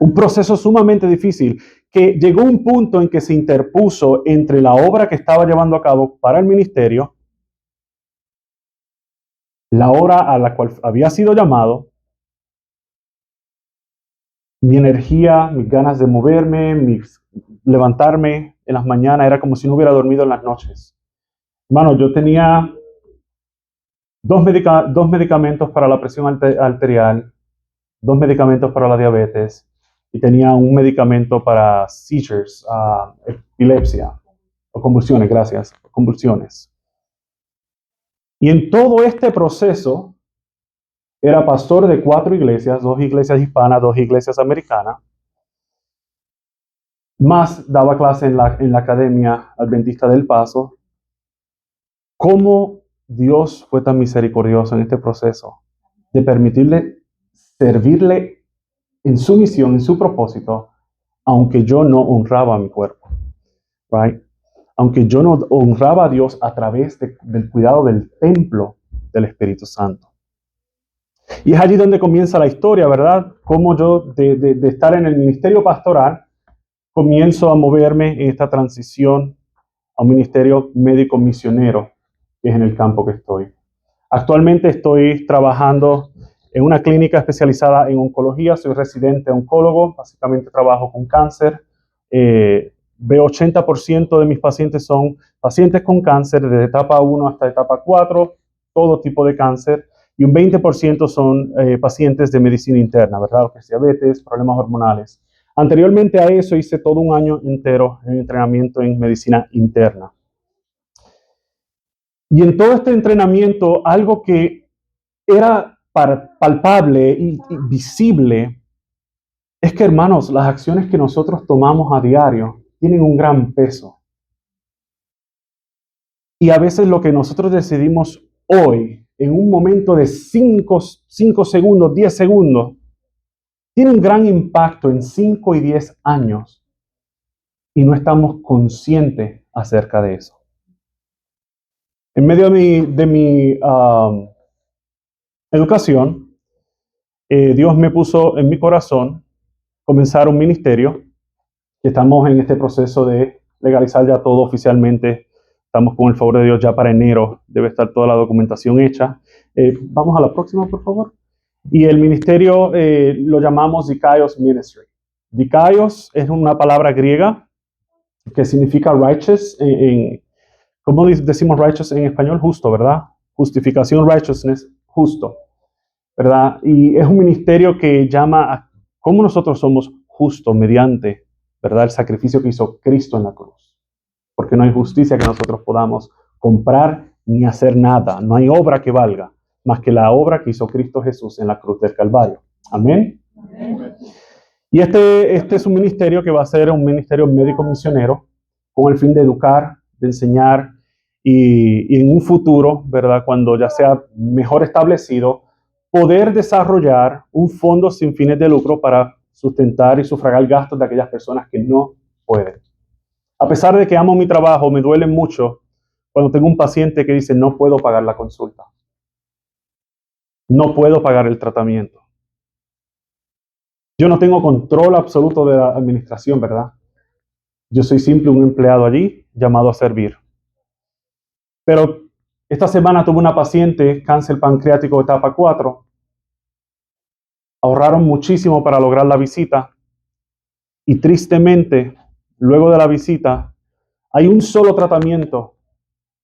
Un proceso sumamente difícil que llegó a un punto en que se interpuso entre la obra que estaba llevando a cabo para el ministerio, la obra a la cual había sido llamado, mi energía, mis ganas de moverme, levantarme en las mañanas, era como si no hubiera dormido en las noches. Hermano, yo tenía dos medicamentos para la presión arterial, 2 medicamentos para la diabetes y tenía un medicamento para seizures, epilepsia o convulsiones, gracias, convulsiones. Y en todo este proceso, era pastor de 4 iglesias, 2 iglesias hispanas, 2 iglesias americanas, más daba clase en la Academia Adventista del Paso. ¿Cómo Dios fue tan misericordioso en este proceso de permitirle servirle en su misión, en su propósito, aunque yo no honraba a mi cuerpo, right? Aunque yo no honraba a Dios a través del cuidado del templo del Espíritu Santo. Y es allí donde comienza la historia, ¿verdad? Cómo yo, de estar en el ministerio pastoral, comienzo a moverme en esta transición a un ministerio médico misionero, que es en el campo que estoy. Actualmente estoy trabajando en una clínica especializada en oncología, soy residente oncólogo, básicamente trabajo con cáncer. Veo 80% de mis pacientes son pacientes con cáncer, desde etapa 1 hasta etapa 4, todo tipo de cáncer, y un 20% son pacientes de medicina interna, ¿verdad? Lo que es diabetes, problemas hormonales. Anteriormente a eso hice todo un año entero en entrenamiento en medicina interna. Y en todo este entrenamiento, algo que era palpable y visible es que, hermanos, las acciones que nosotros tomamos a diario tienen un gran peso. Y a veces lo que nosotros decidimos hoy, en un momento de 5 segundos, 10 segundos, tiene un gran impacto en 5 y 10 años. Y no estamos conscientes acerca de eso. En medio de mi educación, Dios me puso en mi corazón comenzar un ministerio. Estamos en este proceso de legalizar ya todo oficialmente. Estamos con el favor de Dios ya para enero. Debe estar toda la documentación hecha. Vamos a la próxima, por favor. Y el ministerio lo llamamos Dikaios Ministry. Dikaios es una palabra griega que significa righteous. ¿Cómo decimos righteous en español? Justo, ¿verdad? Justificación, righteousness, justo, ¿verdad? Y es un ministerio que llama a cómo nosotros somos justos mediante, ¿verdad?, el sacrificio que hizo Cristo en la cruz. Porque no hay justicia que nosotros podamos comprar ni hacer nada. No hay obra que valga más que la obra que hizo Cristo Jesús en la cruz del Calvario. Amén. Amén. Y este es un ministerio que va a ser un ministerio médico misionero con el fin de educar, de enseñar y en un futuro, ¿verdad?, cuando ya sea mejor establecido, poder desarrollar un fondo sin fines de lucro para sustentar y sufragar gastos de aquellas personas que no pueden. A pesar de que amo mi trabajo, me duele mucho cuando tengo un paciente que dice no puedo pagar la consulta, no puedo pagar el tratamiento. Yo no tengo control absoluto de la administración, ¿verdad? Yo soy simple un empleado allí llamado a servir. Pero esta semana tuve una paciente, cáncer pancreático etapa 4. Ahorraron muchísimo para lograr la visita y tristemente, luego de la visita, hay un solo tratamiento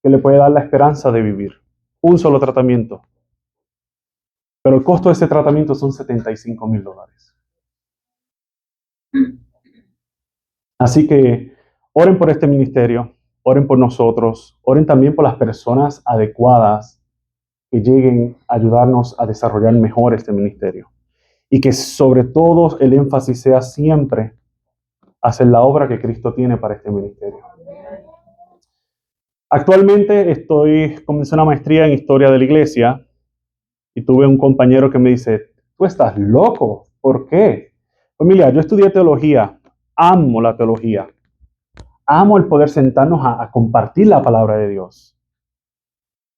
que le puede dar la esperanza de vivir. Un solo tratamiento. Pero el costo de ese tratamiento son $75,000. Así que oren por este ministerio, oren por nosotros, oren también por las personas adecuadas que lleguen a ayudarnos a desarrollar mejor este ministerio. Y que sobre todo el énfasis sea siempre hacer la obra que Cristo tiene para este ministerio. Actualmente comencé una maestría en Historia de la Iglesia y tuve un compañero que me dice, tú estás loco, ¿por qué? Familia, yo estudié teología, amo la teología, amo el poder sentarnos a compartir la palabra de Dios,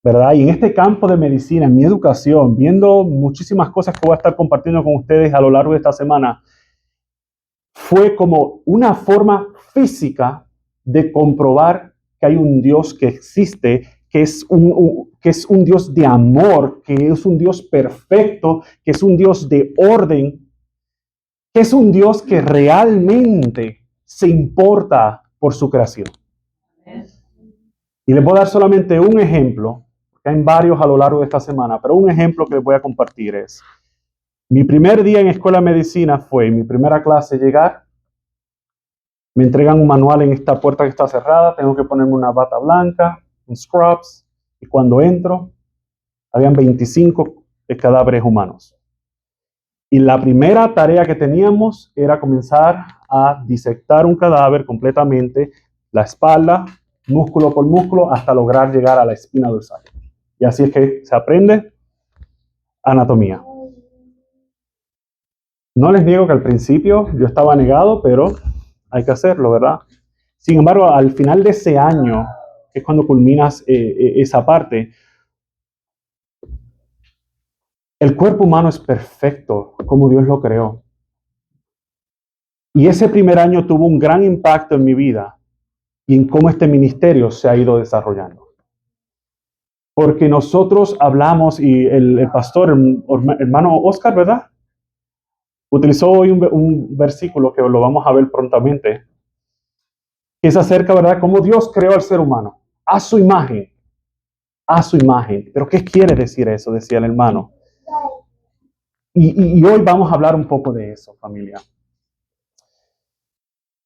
¿verdad? Y en este campo de medicina, en mi educación, viendo muchísimas cosas que voy a estar compartiendo con ustedes a lo largo de esta semana, fue como una forma física de comprobar que hay un Dios que existe, que es un Dios de amor, que es un Dios perfecto, que es un Dios de orden, que es un Dios que realmente se importa por su creación. Y les voy a dar solamente un ejemplo, que hay varios a lo largo de esta semana, pero un ejemplo que les voy a compartir es, mi primer día en escuela de medicina fue, mi primera clase, llegar, me entregan un manual en esta puerta que está cerrada, tengo que ponerme una bata blanca, un scrubs, y cuando entro, habían 25 cadáveres humanos. Y la primera tarea que teníamos era comenzar a disectar un cadáver completamente, la espalda, músculo por músculo, hasta lograr llegar a la espina dorsal. Y así es que se aprende anatomía. No les niego que al principio yo estaba negado, pero hay que hacerlo, ¿verdad? Sin embargo, al final de ese año, que es cuando culminas esa parte, el cuerpo humano es perfecto, como Dios lo creó. Y ese primer año tuvo un gran impacto en mi vida y en cómo este ministerio se ha ido desarrollando. Porque nosotros hablamos, y el pastor, hermano Oscar, ¿verdad? Utilizó hoy un versículo que lo vamos a ver prontamente, que es acerca, ¿verdad?, cómo Dios creó al ser humano, a su imagen, a su imagen. ¿Pero qué quiere decir eso?, decía el hermano. Y hoy vamos a hablar un poco de eso, familia.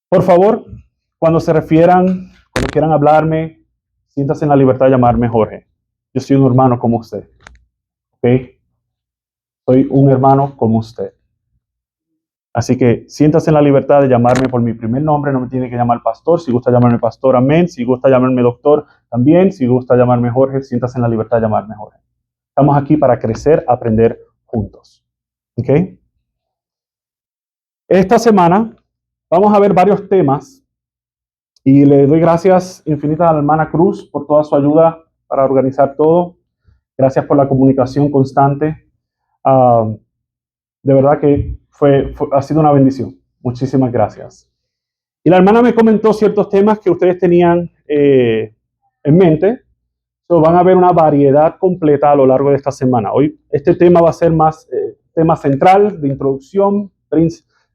Por favor, cuando quieran hablarme, siéntase en la libertad de llamarme Jorge. Yo soy un hermano como usted, ¿ok? Soy un hermano como usted. Así que siéntase en la libertad de llamarme por mi primer nombre, no me tiene que llamar pastor. Si gusta llamarme pastor, amén. Si gusta llamarme doctor, también. Si gusta llamarme Jorge, siéntase en la libertad de llamarme Jorge. Estamos aquí para crecer, aprender juntos. ¿Ok? Esta semana vamos a ver varios temas y le doy gracias infinitas a la hermana Cruz por toda su ayuda para organizar todo. Gracias por la comunicación constante. De verdad que ha sido una bendición. Muchísimas gracias. Y la hermana me comentó ciertos temas que ustedes tenían en mente. Van a ver una variedad completa a lo largo de esta semana. Hoy este tema va a ser más tema central, de introducción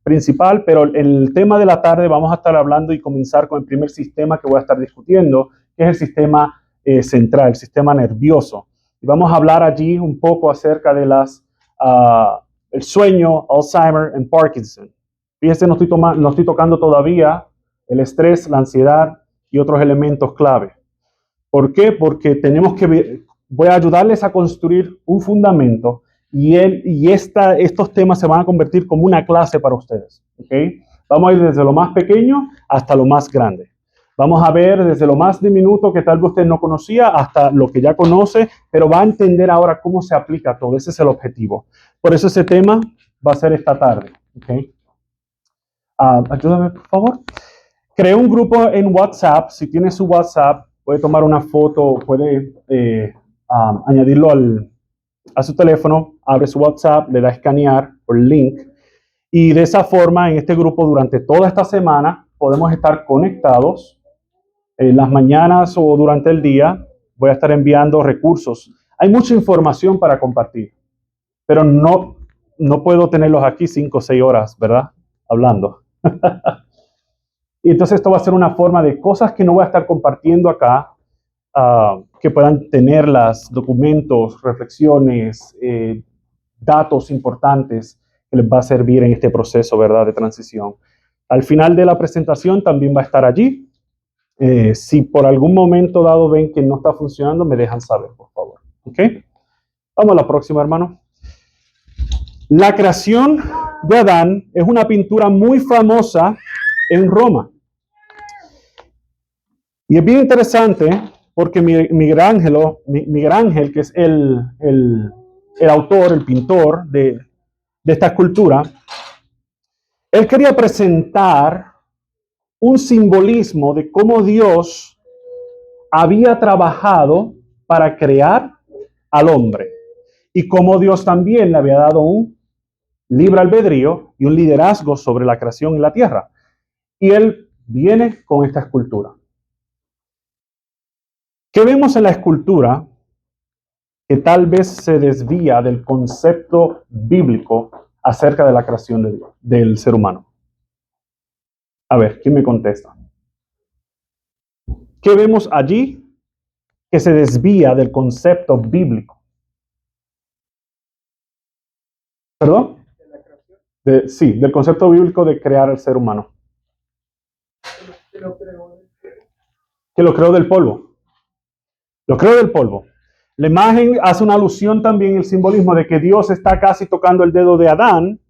principal, pero el tema de la tarde vamos a estar hablando y comenzar con el primer sistema que voy a estar discutiendo, que es el sistema central, el sistema nervioso. Y vamos a hablar allí un poco acerca de el sueño, Alzheimer y Parkinson. Fíjense, no estoy tocando todavía el estrés, la ansiedad y otros elementos clave. ¿Por qué? Porque voy a ayudarles a construir un fundamento y estos temas se van a convertir como una clase para ustedes. ¿Okay? Vamos a ir desde lo más pequeño hasta lo más grande. Vamos a ver desde lo más diminuto que tal vez usted no conocía hasta lo que ya conoce, pero va a entender ahora cómo se aplica todo. Ese es el objetivo. Por eso ese tema va a ser esta tarde. ¿Okay? Ayúdame, por favor. Creé un grupo en WhatsApp. Si tiene su WhatsApp, puede tomar una foto, puede añadirlo a su teléfono, abre su WhatsApp, le da a escanear por link y de esa forma en este grupo durante toda esta semana podemos estar conectados en las mañanas o durante el día. Voy a estar enviando recursos. Hay mucha información para compartir, pero no puedo tenerlos aquí 5 o 6 horas, ¿verdad? Hablando. Y entonces esto va a ser una forma de cosas que no voy a estar compartiendo acá, que puedan tenerlas, documentos, reflexiones, datos importantes que les va a servir en este proceso, ¿verdad?, de transición. Al final de la presentación también va a estar allí. Si por algún momento dado ven que no está funcionando, me dejan saber, por favor. ¿Ok? Vamos a la próxima, hermano. La creación de Adán es una pintura muy famosa en Roma. Y es bien interesante porque Miguel Ángel, que es el autor, el pintor de esta escultura, él quería presentar un simbolismo de cómo Dios había trabajado para crear al hombre y cómo Dios también le había dado un libre albedrío y un liderazgo sobre la creación y la tierra. Y él viene con esta escultura. ¿Qué vemos en la escultura que tal vez se desvía del concepto bíblico acerca de la creación de Dios, del ser humano? A ver, ¿quién me contesta? ¿Qué vemos allí que se desvía del concepto bíblico? ¿Perdón? Sí, del concepto bíblico de crear el ser humano. Que lo creó del polvo. Lo creó del polvo. La imagen hace una alusión también, el simbolismo de que Dios está casi tocando el dedo de Adán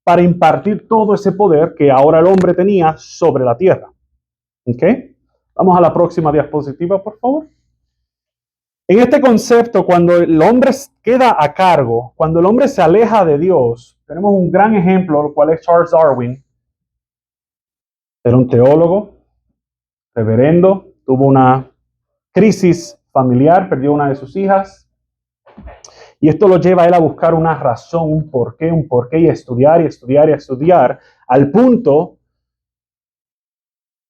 para impartir todo ese poder que ahora el hombre tenía sobre la tierra. ¿Ok? Vamos a la próxima diapositiva, por favor. En este concepto, cuando el hombre queda a cargo, cuando el hombre se aleja de Dios, tenemos un gran ejemplo, lo cual es Charles Darwin. Era un teólogo, reverendo, tuvo una crisis familiar, perdió una de sus hijas. Y esto lo lleva a él a buscar una razón, un porqué, y a estudiar, y estudiar, y estudiar, al punto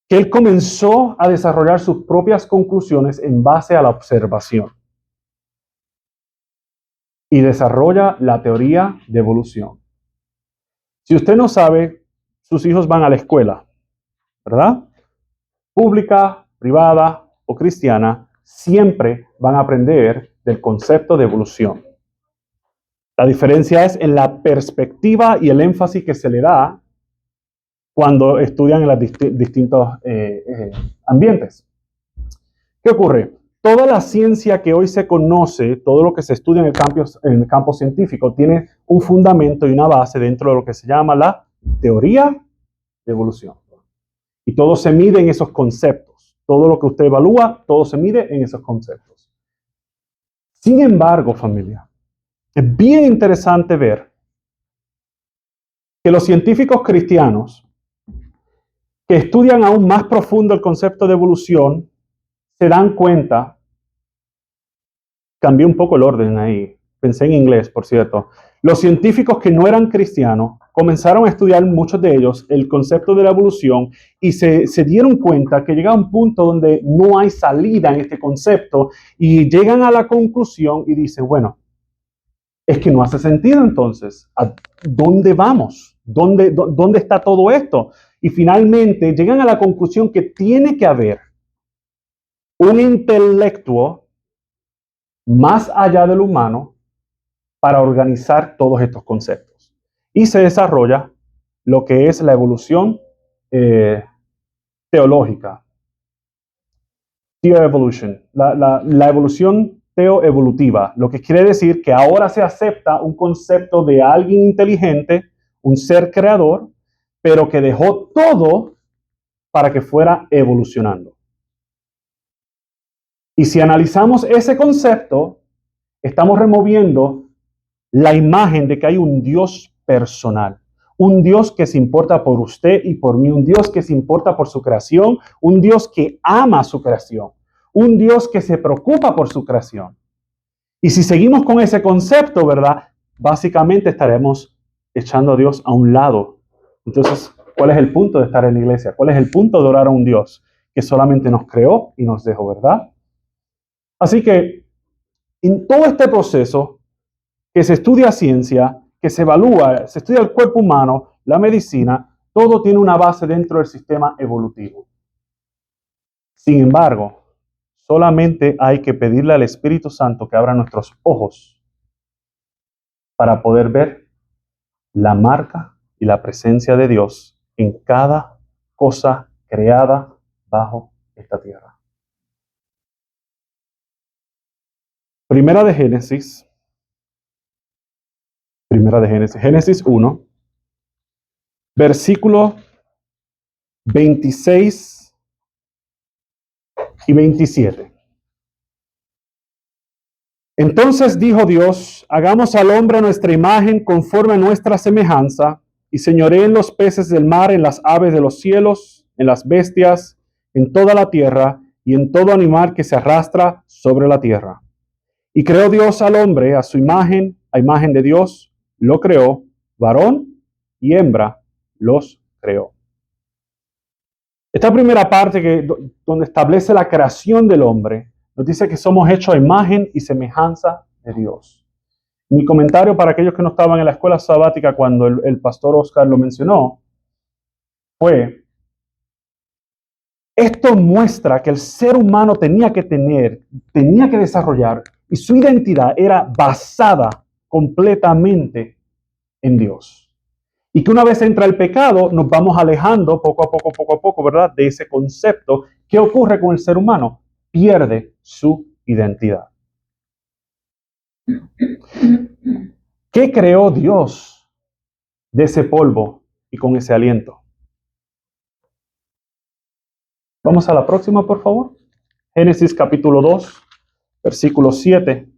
que él comenzó a desarrollar sus propias conclusiones en base a la observación. Y desarrolla la teoría de evolución. Si usted no sabe, sus hijos van a la escuela, ¿verdad? Pública, privada o cristiana, siempre van a aprender del concepto de evolución. La diferencia es en la perspectiva y el énfasis que se le da cuando estudian en los distintos ambientes. ¿Qué ocurre? Toda la ciencia que hoy se conoce, todo lo que se estudia en el campo científico, tiene un fundamento y una base dentro de lo que se llama la teoría de evolución. Y todo se mide en esos conceptos. Todo lo que usted evalúa, todo se mide en esos conceptos. Sin embargo, familia, es bien interesante ver que los científicos cristianos que estudian aún más profundo el concepto de evolución se dan cuenta, cambié un poco el orden ahí, pensé en inglés, por cierto. Los científicos que no eran cristianos comenzaron a estudiar, muchos de ellos, el concepto de la evolución y se dieron cuenta que llega a un punto donde no hay salida en este concepto y llegan a la conclusión y dicen, bueno, es que no hace sentido entonces. ¿A dónde vamos? ¿Dónde está todo esto? Y finalmente llegan a la conclusión que tiene que haber un intelecto más allá del humano para organizar todos estos conceptos. Y se desarrolla lo que es la evolución teológica. Theoevolution. La evolución teoevolutiva, lo que quiere decir que ahora se acepta un concepto de alguien inteligente, un ser creador, pero que dejó todo para que fuera evolucionando. Y si analizamos ese concepto, estamos removiendo la imagen de que hay un Dios personal, un Dios que se importa por usted y por mí, un Dios que se importa por su creación, un Dios que ama su creación, un Dios que se preocupa por su creación. Y si seguimos con ese concepto, ¿verdad? Básicamente estaremos echando a Dios a un lado. Entonces, ¿cuál es el punto de estar en la iglesia? ¿Cuál es el punto de orar a un Dios que solamente nos creó y nos dejó, verdad? Así que en todo este proceso que se estudia ciencia, que se evalúa, se estudia el cuerpo humano, la medicina, todo tiene una base dentro del sistema evolutivo. Sin embargo, solamente hay que pedirle al Espíritu Santo que abra nuestros ojos para poder ver la marca y la presencia de Dios en cada cosa creada bajo esta tierra. Primera de Génesis, Génesis 1, versículo 26 y 27. Entonces dijo Dios, hagamos al hombre a nuestra imagen conforme a nuestra semejanza, y señoree en los peces del mar, en las aves de los cielos, en las bestias, en toda la tierra, y en todo animal que se arrastra sobre la tierra. Y creó Dios al hombre a su imagen, a imagen de Dios, lo creó, varón y hembra los creó. Esta primera parte donde establece la creación del hombre, nos dice que somos hechos a imagen y semejanza de Dios. Mi comentario para aquellos que no estaban en la escuela sabática cuando el pastor Oscar lo mencionó fue: esto muestra que el ser humano tenía que desarrollar, y su identidad era basada completamente en Dios. Y que una vez entra el pecado, nos vamos alejando poco a poco, ¿verdad?, de ese concepto. ¿Qué ocurre con el ser humano? Pierde su identidad. ¿Qué creó Dios de ese polvo y con ese aliento? Vamos a la próxima, por favor. Génesis capítulo 2, versículo 7.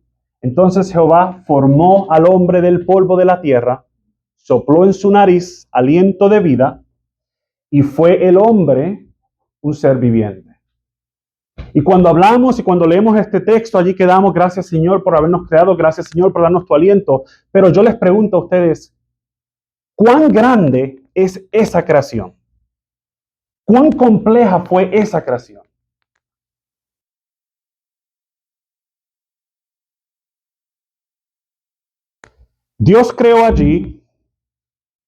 Entonces Jehová formó al hombre del polvo de la tierra, sopló en su nariz aliento de vida, y fue el hombre un ser viviente. Y cuando hablamos y cuando leemos este texto, allí quedamos: gracias, Señor, por habernos creado, gracias, Señor, por darnos tu aliento. Pero yo les pregunto a ustedes, ¿cuán grande es esa creación? ¿Cuán compleja fue esa creación? Dios creó allí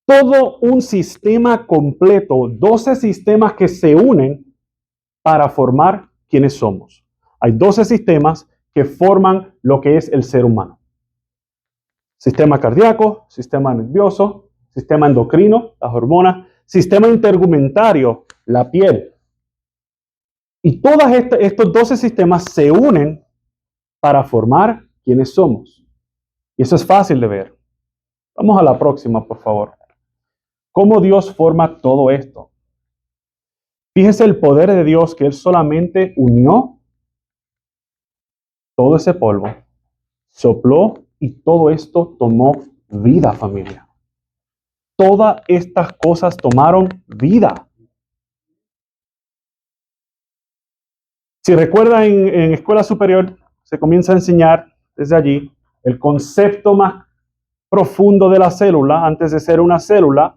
todo un sistema completo, 12 sistemas que se unen para formar quienes somos. Hay 12 sistemas que forman lo que es el ser humano. Sistema cardíaco, sistema nervioso, sistema endocrino, las hormonas, sistema intergumentario, la piel. Y todos estos 12 sistemas se unen para formar quienes somos. Y eso es fácil de ver. Vamos a la próxima, por favor. ¿Cómo Dios forma todo esto? Fíjese el poder de Dios, que Él solamente unió todo ese polvo, sopló, y todo esto tomó vida, familia. Todas estas cosas tomaron vida. Si recuerdan, en escuela superior se comienza a enseñar desde allí el concepto más profundo de la célula. Antes de ser una célula,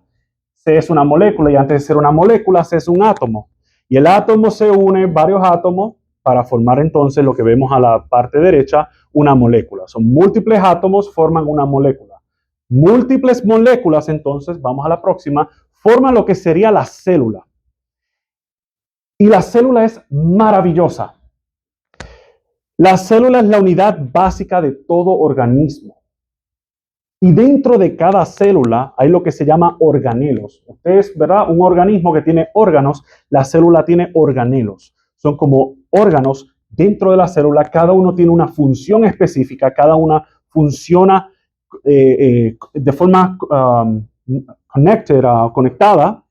se es una molécula, y antes de ser una molécula, se es un átomo. Y el átomo se une, varios átomos, para formar entonces lo que vemos a la parte derecha, una molécula. Son múltiples átomos, forman una molécula. Múltiples moléculas, entonces, vamos a la próxima, forman lo que sería la célula. Y la célula es maravillosa. La célula es la unidad básica de todo organismo. Y dentro de cada célula hay lo que se llama organelos. Ustedes, ¿verdad? Un organismo que tiene órganos, la célula tiene organelos. Son como órganos dentro de la célula. Cada uno tiene una función específica, cada una funciona de forma conectada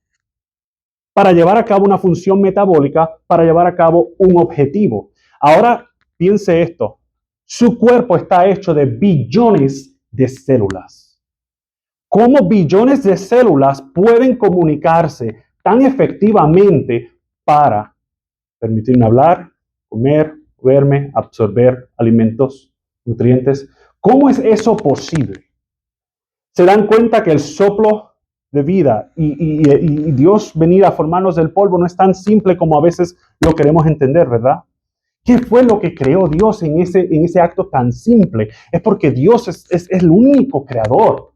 para llevar a cabo una función metabólica, para llevar a cabo un objetivo. Ahora, piense esto. Su cuerpo está hecho de billones de células. ¿Cómo billones de células pueden comunicarse tan efectivamente para permitirme hablar, comer, verme, absorber alimentos, nutrientes? ¿Cómo es eso posible? Se dan cuenta que el soplo de vida y Dios venir a formarnos del polvo no es tan simple como a veces lo queremos entender, ¿verdad? ¿Qué fue lo que creó Dios en ese acto tan simple? Es porque Dios es el único creador.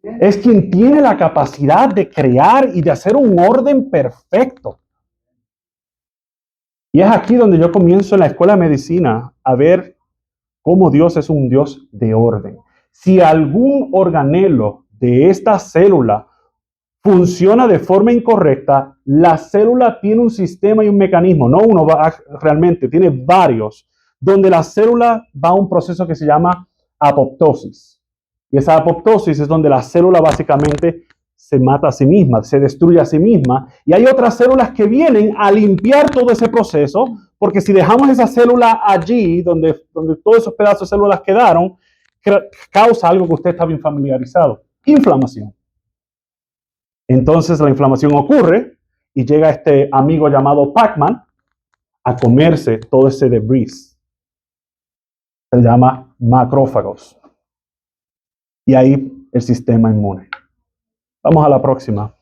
Es quien tiene la capacidad de crear y de hacer un orden perfecto. Y es aquí donde yo comienzo en la escuela de medicina a ver cómo Dios es un Dios de orden. Si algún organelo de esta célula funciona de forma incorrecta, la célula tiene un sistema y un mecanismo, no uno realmente, tiene varios, donde la célula va a un proceso que se llama apoptosis. Y esa apoptosis es donde la célula básicamente se mata a sí misma, se destruye a sí misma. Y hay otras células que vienen a limpiar todo ese proceso, porque si dejamos esa célula allí, donde todos esos pedazos de células quedaron, causa algo que usted está bien familiarizado: inflamación. Entonces la inflamación ocurre y llega este amigo llamado Pac-Man a comerse todo ese debris. Se llama macrófagos. Y ahí el sistema inmune. Vamos a la próxima.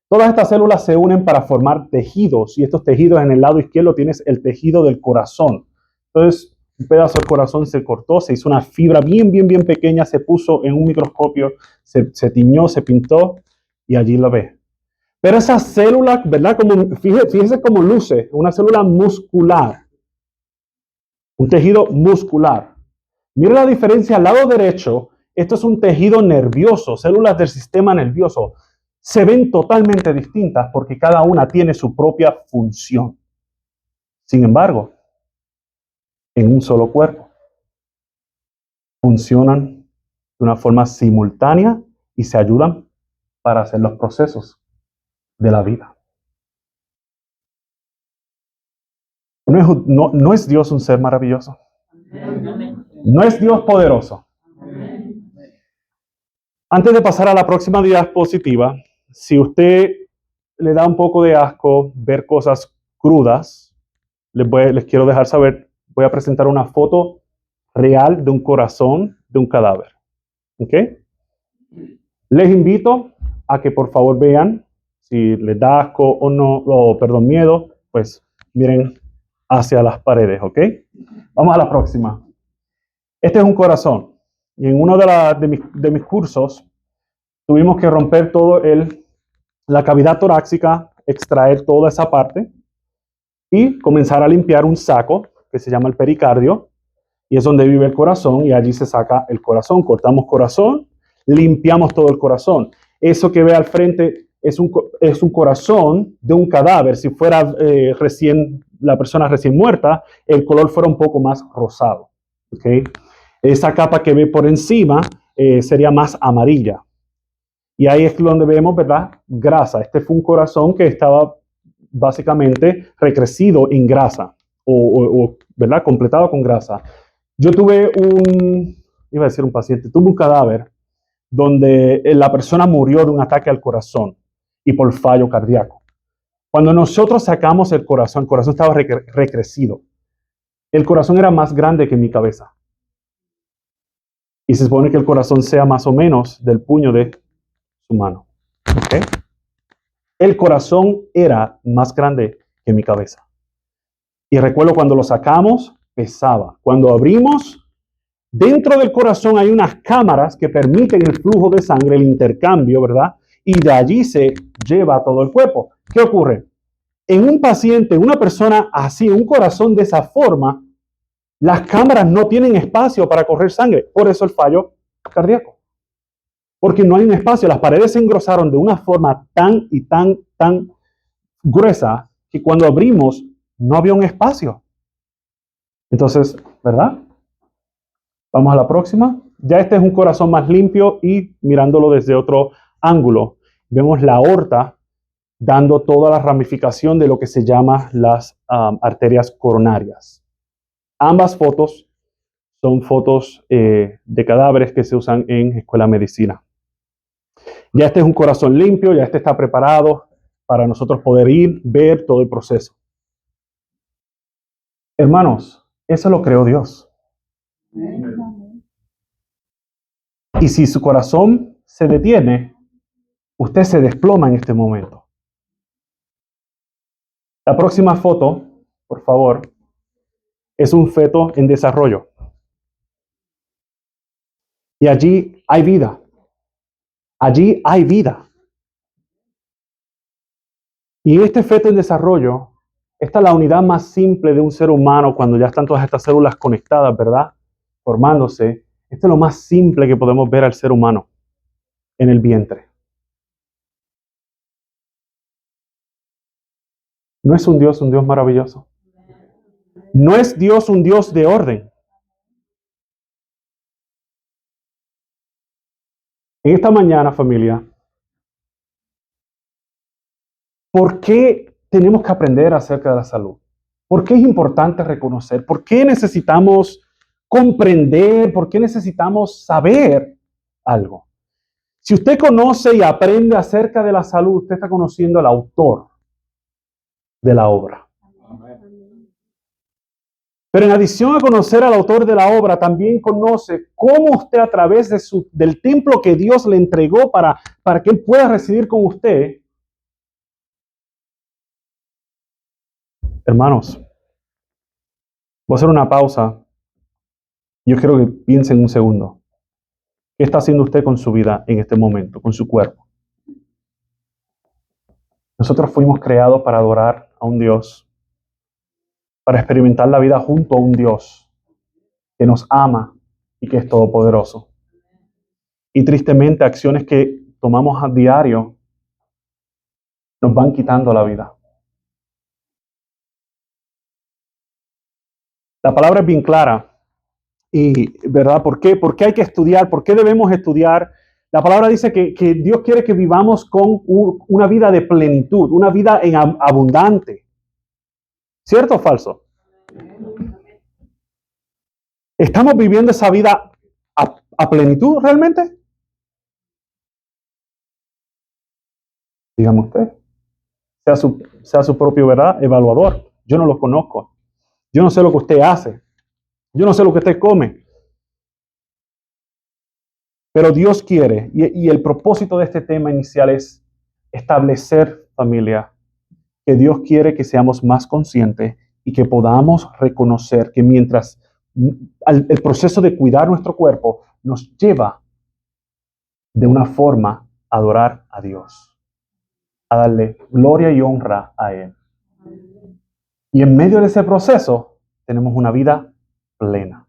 Todas estas células se unen para formar tejidos, y estos tejidos en el lado izquierdo tienes el tejido del corazón. Entonces, un pedazo del corazón se cortó, se hizo una fibra bien pequeña, se puso en un microscopio, se tiñó, se pintó, y allí lo ve. Pero esa célula, ¿verdad? Fíjese cómo luce, una célula muscular, un tejido muscular. Mira la diferencia al lado derecho, esto es un tejido nervioso, células del sistema nervioso. Se ven totalmente distintas porque cada una tiene su propia función. Sin embargo, en un solo cuerpo, funcionan de una forma simultánea y se ayudan para hacer los procesos de la vida. ¿No es Dios un ser maravilloso? ¿No es Dios poderoso? Antes de pasar a la próxima diapositiva, si usted le da un poco de asco ver cosas crudas, les quiero dejar saber, voy a presentar una foto real de un corazón de un cadáver. ¿Ok? Les invito a que por favor vean, si les da asco o no, miedo, pues miren hacia las paredes, ¿ok? Vamos a la próxima. Este es un corazón. Y en uno de mis cursos tuvimos que romper la cavidad torácica, extraer toda esa parte y comenzar a limpiar un saco que se llama el pericardio, y es donde vive el corazón, y allí se saca el corazón. Cortamos corazón, limpiamos todo el corazón. Eso que ve al frente es un corazón de un cadáver. Si fuera la persona recién muerta, el color fuera un poco más rosado. ¿Okay? Esa capa que ve por encima sería más amarilla. Y ahí es donde vemos, ¿verdad? Grasa. Este fue un corazón que estaba básicamente recrecido en grasa, ¿verdad? Completado con grasa. Yo tuve un paciente, tuve un cadáver donde la persona murió de un ataque al corazón y por fallo cardíaco. Cuando nosotros sacamos el corazón estaba recrecido. El corazón era más grande que mi cabeza. Y se supone que el corazón sea más o menos del puño de su mano. ¿Okay? El corazón era más grande que mi cabeza. Y recuerdo cuando lo sacamos, pesaba. Cuando abrimos, dentro del corazón hay unas cámaras que permiten el flujo de sangre, el intercambio, ¿verdad? Y de allí se lleva a todo el cuerpo. ¿Qué ocurre? En un paciente, una persona así, un corazón de esa forma, las cámaras no tienen espacio para correr sangre. Por eso el fallo cardíaco. Porque no hay un espacio. Las paredes se engrosaron de una forma tan gruesa que cuando abrimos no había un espacio. Entonces, ¿verdad? Vamos a la próxima. Ya este es un corazón más limpio y mirándolo desde otro ángulo, vemos la aorta dando toda la ramificación de lo que se llama las arterias coronarias. Ambas fotos son fotos de cadáveres que se usan en escuela de medicina. Ya este es un corazón limpio, ya este está preparado para nosotros poder ir, ver todo el proceso. Hermanos, eso lo creó Dios. Y si su corazón se detiene, usted se desploma en este momento. La próxima foto, por favor, es un feto en desarrollo. Y allí hay vida. Allí hay vida. Y este feto en desarrollo, esta es la unidad más simple de un ser humano cuando ya están todas estas células conectadas, ¿verdad? Formándose. Esto es lo más simple que podemos ver al ser humano en el vientre. ¿No es un Dios maravilloso? ¿No es Dios un Dios de orden? En esta mañana, familia, ¿por qué tenemos que aprender acerca de la salud? ¿Por qué es importante reconocer? ¿Por qué necesitamos comprender? ¿Por qué necesitamos saber algo? Si usted conoce y aprende acerca de la salud, usted está conociendo al autor de la obra. Pero en adición a conocer al autor de la obra, también conoce cómo usted a través del templo que Dios le entregó para que Él pueda residir con usted. Hermanos, voy a hacer una pausa. Yo quiero que piensen un segundo. ¿Qué está haciendo usted con su vida en este momento, con su cuerpo? Nosotros fuimos creados para adorar a un Dios, para experimentar la vida junto a un Dios que nos ama y que es todopoderoso. Y tristemente, acciones que tomamos a diario nos van quitando la vida. La palabra es bien clara. Y, ¿verdad? ¿Por qué? ¿Por qué hay que estudiar? ¿Por qué debemos estudiar? La palabra dice que Dios quiere que vivamos con una vida de plenitud, una vida abundante. ¿Cierto o falso? ¿Estamos viviendo esa vida a plenitud realmente? Dígame usted. Sea su propio, ¿verdad?, evaluador. Yo no lo conozco. Yo no sé lo que usted hace. Yo no sé lo que usted come. Pero Dios quiere, y el propósito de este tema inicial es establecer familia, que Dios quiere que seamos más conscientes y que podamos reconocer que mientras el proceso de cuidar nuestro cuerpo nos lleva de una forma a adorar a Dios, a darle gloria y honra a Él. Y en medio de ese proceso tenemos una vida plena.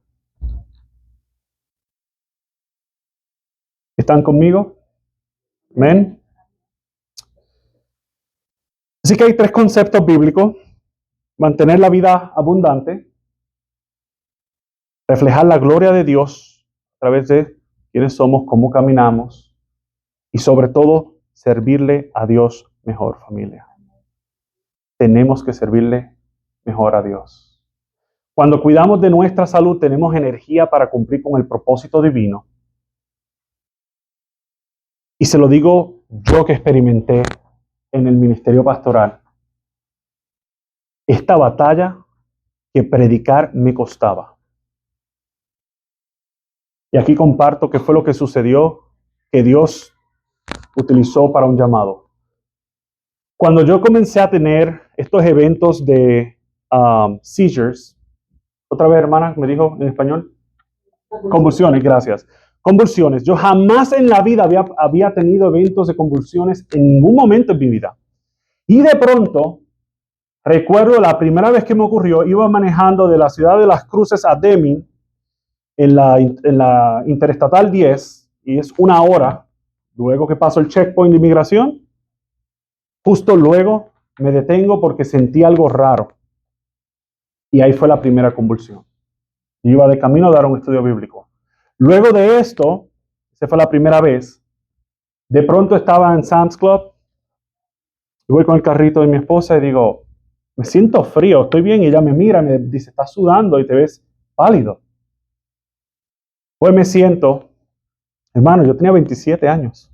¿Están conmigo? Amén. Así que hay 3 conceptos bíblicos: mantener la vida abundante, reflejar la gloria de Dios a través de quiénes somos, cómo caminamos, y sobre todo, servirle a Dios mejor, familia. Tenemos que servirle mejor a Dios. Cuando cuidamos de nuestra salud, tenemos energía para cumplir con el propósito divino. Y se lo digo yo que experimenté en el ministerio pastoral. Esta batalla que predicar me costaba. Y aquí comparto qué fue lo que sucedió, que Dios utilizó para un llamado. Cuando yo comencé a tener estos eventos de seizures, otra vez, hermana, me dijo en español, convulsiones, gracias. Convulsiones. Yo jamás en la vida había tenido eventos de convulsiones en ningún momento en mi vida. Y de pronto, recuerdo la primera vez que me ocurrió, iba manejando de la ciudad de Las Cruces a Deming en la Interestatal 10, y es 1 hora, luego que paso el checkpoint de inmigración, justo luego me detengo porque sentí algo raro. Y ahí fue la primera convulsión. Iba de camino a dar un estudio bíblico. Luego de esto, esa fue la primera vez, de pronto estaba en Sam's Club, y voy con el carrito de mi esposa y digo, me siento frío, estoy bien, y ella me mira, me dice, estás sudando y te ves pálido. Pues me siento, hermano, yo tenía 27 años.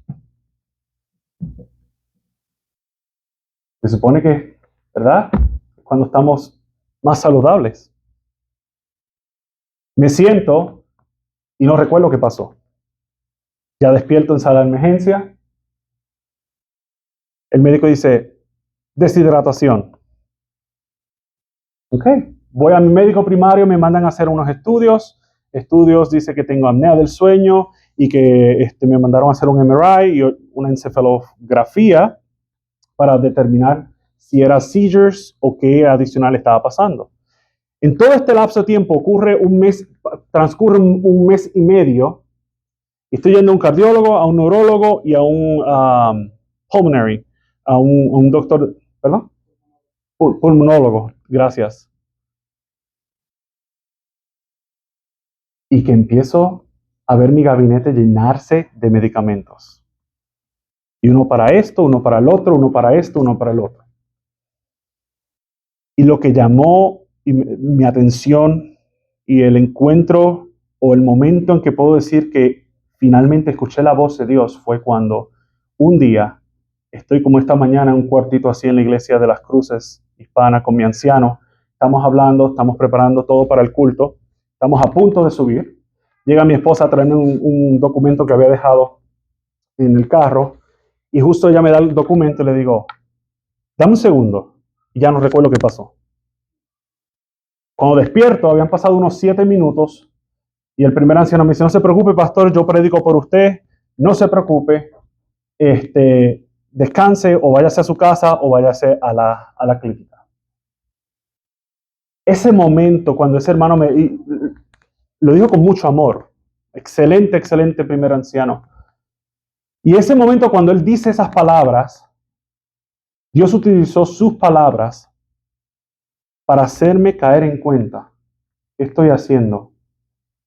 Se supone que, ¿verdad?, cuando estamos más saludables. Me siento y no recuerdo qué pasó. Ya despierto en sala de emergencia. El médico dice, deshidratación. Ok, voy a mi médico primario, me mandan a hacer unos estudios. Estudios dice que tengo apnea del sueño y que me mandaron a hacer un MRI y una encefalografía para determinar si era seizures o qué adicional estaba pasando. En todo este lapso de tiempo transcurre un mes y medio. Estoy yendo a un cardiólogo, a un neurólogo y a un pulmonary, a un doctor, ¿perdón? Pulmonólogo, gracias. Y que empiezo a ver mi gabinete llenarse de medicamentos. Y uno para esto, uno para el otro, uno para esto, uno para el otro. Y lo que llamó mi atención y el encuentro o el momento en que puedo decir que finalmente escuché la voz de Dios fue cuando un día estoy como esta mañana en un cuartito así en la iglesia de Las Cruces hispana con mi anciano. estamos hablando, estamos preparando todo para el culto, estamos a punto de subir. Llega mi esposa a traerme un documento que había dejado en el carro y justo ella me da el documento y le digo, dame un segundo. Y ya no recuerdo qué pasó. Cuando despierto, habían pasado unos 7 minutos y el primer anciano me dice, no se preocupe, pastor, yo predico por usted, no se preocupe, descanse o váyase a su casa o váyase a la clínica. Ese momento, cuando ese hermano lo dijo con mucho amor, excelente, excelente primer anciano. Y ese momento cuando él dice esas palabras, Dios utilizó sus palabras para hacerme caer en cuenta qué estoy haciendo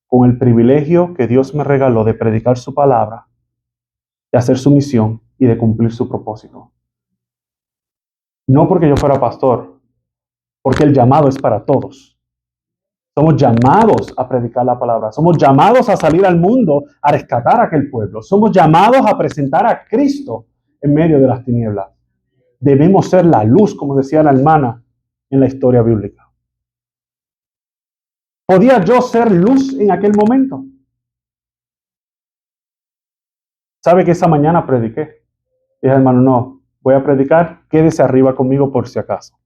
con el privilegio que Dios me regaló de predicar su palabra, de hacer su misión y de cumplir su propósito. No porque yo fuera pastor, porque el llamado es para todos. Somos llamados a predicar la palabra. Somos llamados a salir al mundo a rescatar a aquel pueblo. Somos llamados a presentar a Cristo en medio de las tinieblas. Debemos ser la luz, como decía la hermana en la historia bíblica. ¿Podía yo ser luz en aquel momento? ¿Sabe que esa mañana prediqué? Dije, hermano, no, voy a predicar, quédese arriba conmigo por si acaso.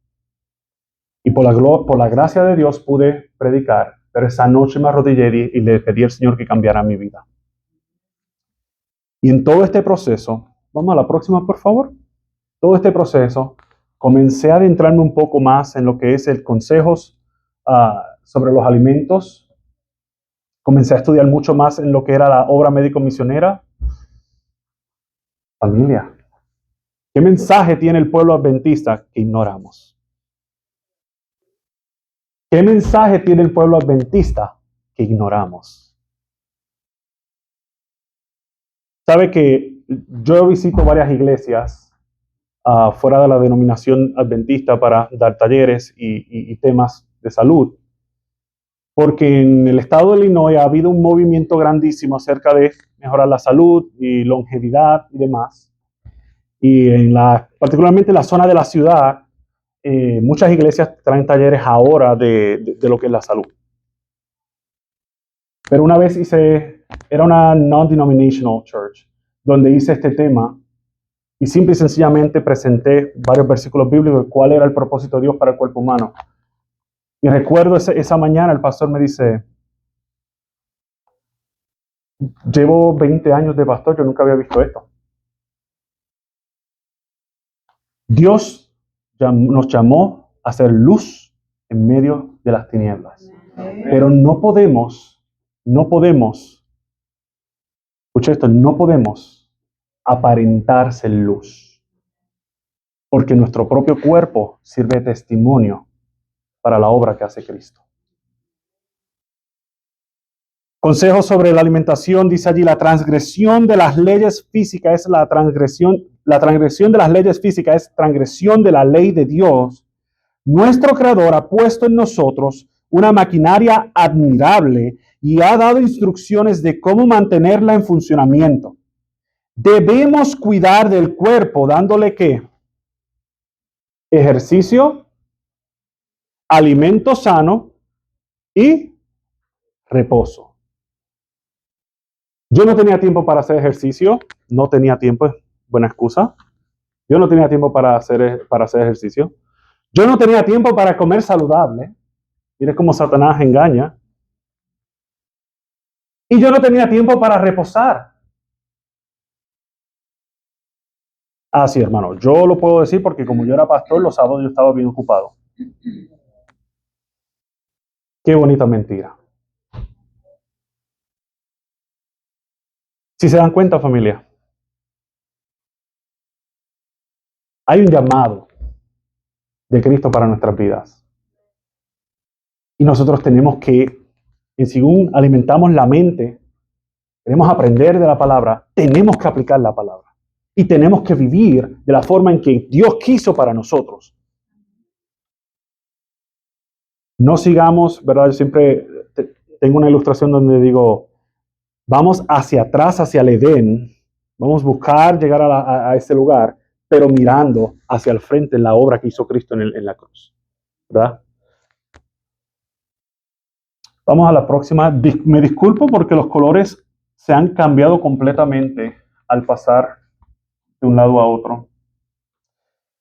Y por la gracia de Dios pude predicar, pero esa noche me arrodillé y le pedí al Señor que cambiara mi vida. Y en todo este proceso, vamos a la próxima, por favor. Todo este proceso, comencé a adentrarme un poco más en lo que es el consejos sobre los alimentos. Comencé a estudiar mucho más en lo que era la obra médico-misionera. Familia, ¿qué mensaje tiene el pueblo adventista que ignoramos? ¿Qué mensaje tiene el pueblo adventista que ignoramos? Sabe que yo visito varias iglesias fuera de la denominación adventista para dar talleres y temas de salud, porque en el estado de Illinois ha habido un movimiento grandísimo acerca de mejorar la salud y longevidad y demás. Y particularmente en la zona de la ciudad, muchas iglesias traen talleres ahora de lo que es la salud. Pero una vez era una non-denominational church, donde hice este tema y simple y sencillamente presenté varios versículos bíblicos de cuál era el propósito de Dios para el cuerpo humano. Y recuerdo esa mañana el pastor me dice, llevo 20 años de pastor, yo nunca había visto esto. Dios nos llamó a ser luz en medio de las tinieblas. Pero no podemos, escucha esto, no podemos aparentar ser luz. Porque nuestro propio cuerpo sirve de testimonio para la obra que hace Cristo. Consejos sobre la alimentación, dice allí, la transgresión de las leyes físicas es la transgresión de las leyes físicas es transgresión de la ley de Dios. Nuestro Creador ha puesto en nosotros una maquinaria admirable y ha dado instrucciones de cómo mantenerla en funcionamiento. Debemos cuidar del cuerpo dándole ¿qué? Ejercicio, alimento sano y reposo. Yo no tenía tiempo para hacer ejercicio, no tenía tiempo, buena excusa. Yo no tenía tiempo para hacer ejercicio. Yo no tenía tiempo para comer saludable. Mire cómo Satanás engaña. Y yo no tenía tiempo para reposar. Ah, sí, hermano, yo lo puedo decir porque como yo era pastor, los sábados yo estaba bien ocupado. Qué bonita mentira. Si se dan cuenta, familia, hay un llamado de Cristo para nuestras vidas. Y nosotros tenemos que, según alimentamos la mente, queremos aprender de la palabra, tenemos que aplicar la palabra. Y tenemos que vivir de la forma en que Dios quiso para nosotros. No sigamos, ¿verdad? Yo siempre tengo una ilustración donde digo, vamos hacia atrás, hacia el Edén, vamos a buscar llegar a ese lugar, pero mirando hacia el frente en la obra que hizo Cristo en la cruz, ¿verdad? Vamos a la próxima. Me disculpo porque los colores se han cambiado completamente al pasar de un lado a otro.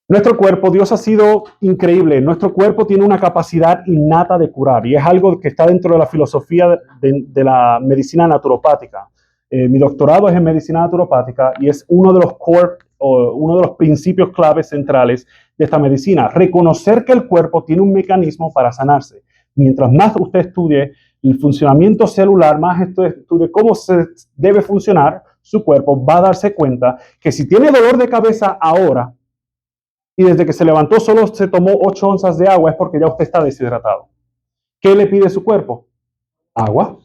Nuestro cuerpo, Dios ha sido increíble. Nuestro cuerpo tiene una capacidad innata de curar y es algo que está dentro de la filosofía de la medicina naturopática. Mi doctorado es en medicina naturopática y es uno de los principios claves centrales de esta medicina. Reconocer que el cuerpo tiene un mecanismo para sanarse. Mientras más usted estudie el funcionamiento celular, más estudie cómo se debe funcionar su cuerpo, va a darse cuenta que si tiene dolor de cabeza ahora, y desde que se levantó solo se tomó 8 onzas de agua, es porque ya usted está deshidratado. ¿Qué le pide su cuerpo? Agua.